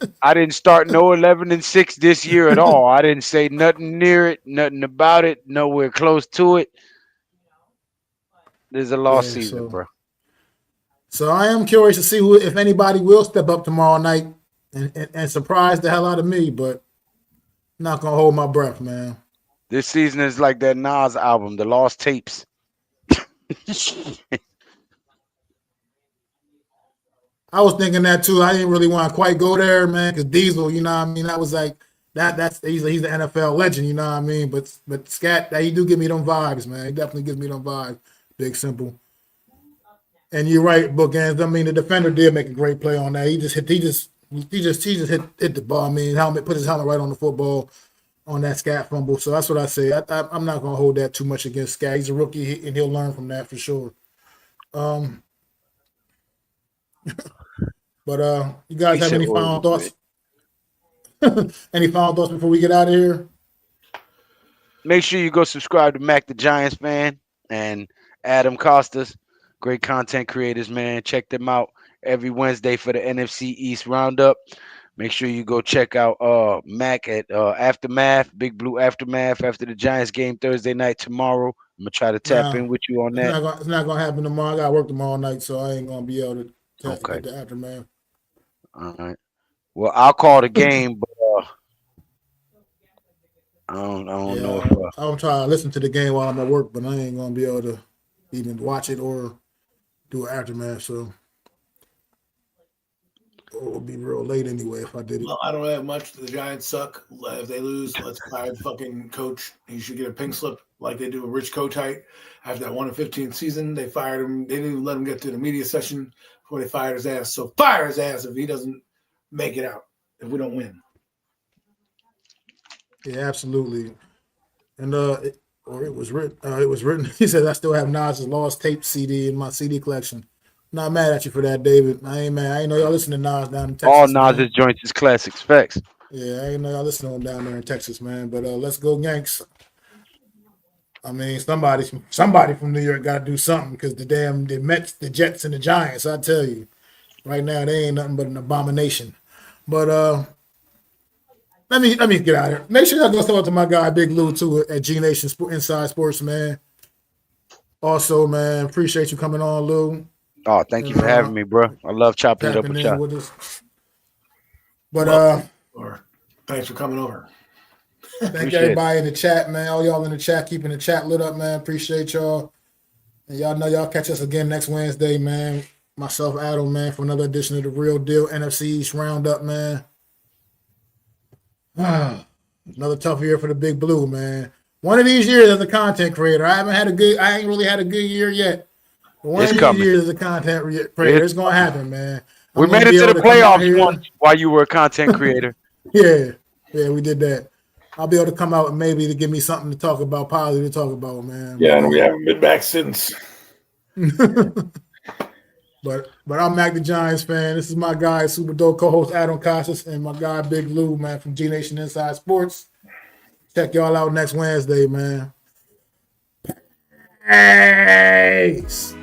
no 11-6 this year at all. I didn't say nothing near it, nothing about it, nowhere close to it. There's a lost season, bro. So I am curious to see if anybody will step up tomorrow night and surprise the hell out of me, but I'm not gonna hold my breath, man. This season is like that Nas album, The Lost Tapes. I was thinking that too. I didn't really want to quite go there, man, because Diesel, you know what I mean? That was like he's an NFL legend, you know what I mean? But Scat, he do give me them vibes, man. He definitely gives me them vibes. Big Simple. And you're right, Bookends. I mean, the defender did make a great play on that. He just hit the ball. I mean, put his helmet right on the football on that Scat fumble. So that's what I say. I'm not gonna hold that too much against Scat. He's a rookie, and he'll learn from that for sure. But you guys have any final thoughts? Any final thoughts before we get out of here? Make sure you go subscribe to Mac the Giants fan and Adam Costas. Great content creators, man. Check them out every Wednesday for the NFC East Roundup. Make sure you go check out Mac at Aftermath, Big Blue Aftermath after the Giants game Thursday night tomorrow. I'm going to try to tap in with you on that. It's not going to happen tomorrow. I got to work tomorrow night, so I ain't going to be able to get the Aftermath. All right. Well, I'll call the game, but I don't know if I'll try to listen to the game while I'm at work, but I ain't gonna be able to even watch it or do an Aftermath. So it would be real late anyway if I did it. Well, I don't have much. The Giants suck. If they lose, let's fire the fucking coach. He should get a pink slip like they do with Rich Kotite. After that 1-15 season, they fired him. They didn't even let him get to the media session before they fired his ass. So fire his ass if he doesn't make it out, if we don't win. Yeah, absolutely. And it was written. He said I still have Nas's Lost Tape CD in my CD collection. Not mad at you for that, David. I ain't mad. I ain't know y'all listen to Nas down in Texas. All Nas's joints is classics. Facts. Yeah, I ain't know y'all listen to him down there in Texas, man. But let's go Yanks. I mean, somebody from New York got to do something because the Mets, the Jets, and the Giants. I tell you, right now they ain't nothing but an abomination. But let me get out of here. Make sure y'all go step up to my guy Big Lou too at G Nation Inside Sports, man. Also, man, appreciate you coming on, Lou. Oh, thank you for having me, bro. I love chopping it up with y'all. But thanks for coming over. Thank everybody in the chat, man. All y'all in the chat, keeping the chat lit up, man. Appreciate y'all. And y'all know y'all catch us again next Wednesday, man. Myself, Adam, man, for another edition of the Real Deal NFC East Roundup, man. Another tough year for the Big Blue, man. One of these years as a content creator, I ain't really had a good year yet. But one of these years as a content creator, it's gonna happen, man. We made it to the playoffs once while you were a content creator. Yeah, we did that. I'll be able to come out and maybe to give me something to talk about, positive to talk about, man. Yeah, and we haven't been back since. But I'm Mac the Giants fan. This is my guy, super dope co-host Adam Costas, and my guy Big Lou, man, from G Nation Inside Sports. Check y'all out next Wednesday, man. Peace.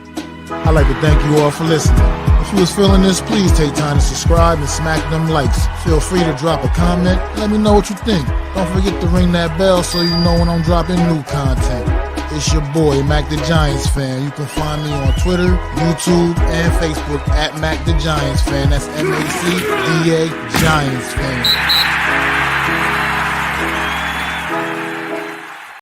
I'd like to thank you all for listening. If you was feeling this, please take time to subscribe and smack them likes. Feel free to drop a comment. Let me know what you think. Don't forget to ring that bell so you know when I'm dropping new content. It's your boy, Mac the Giants Fan. You can find me on Twitter, YouTube, and Facebook at Mac the Giants Fan. That's MacDa Giants Fan.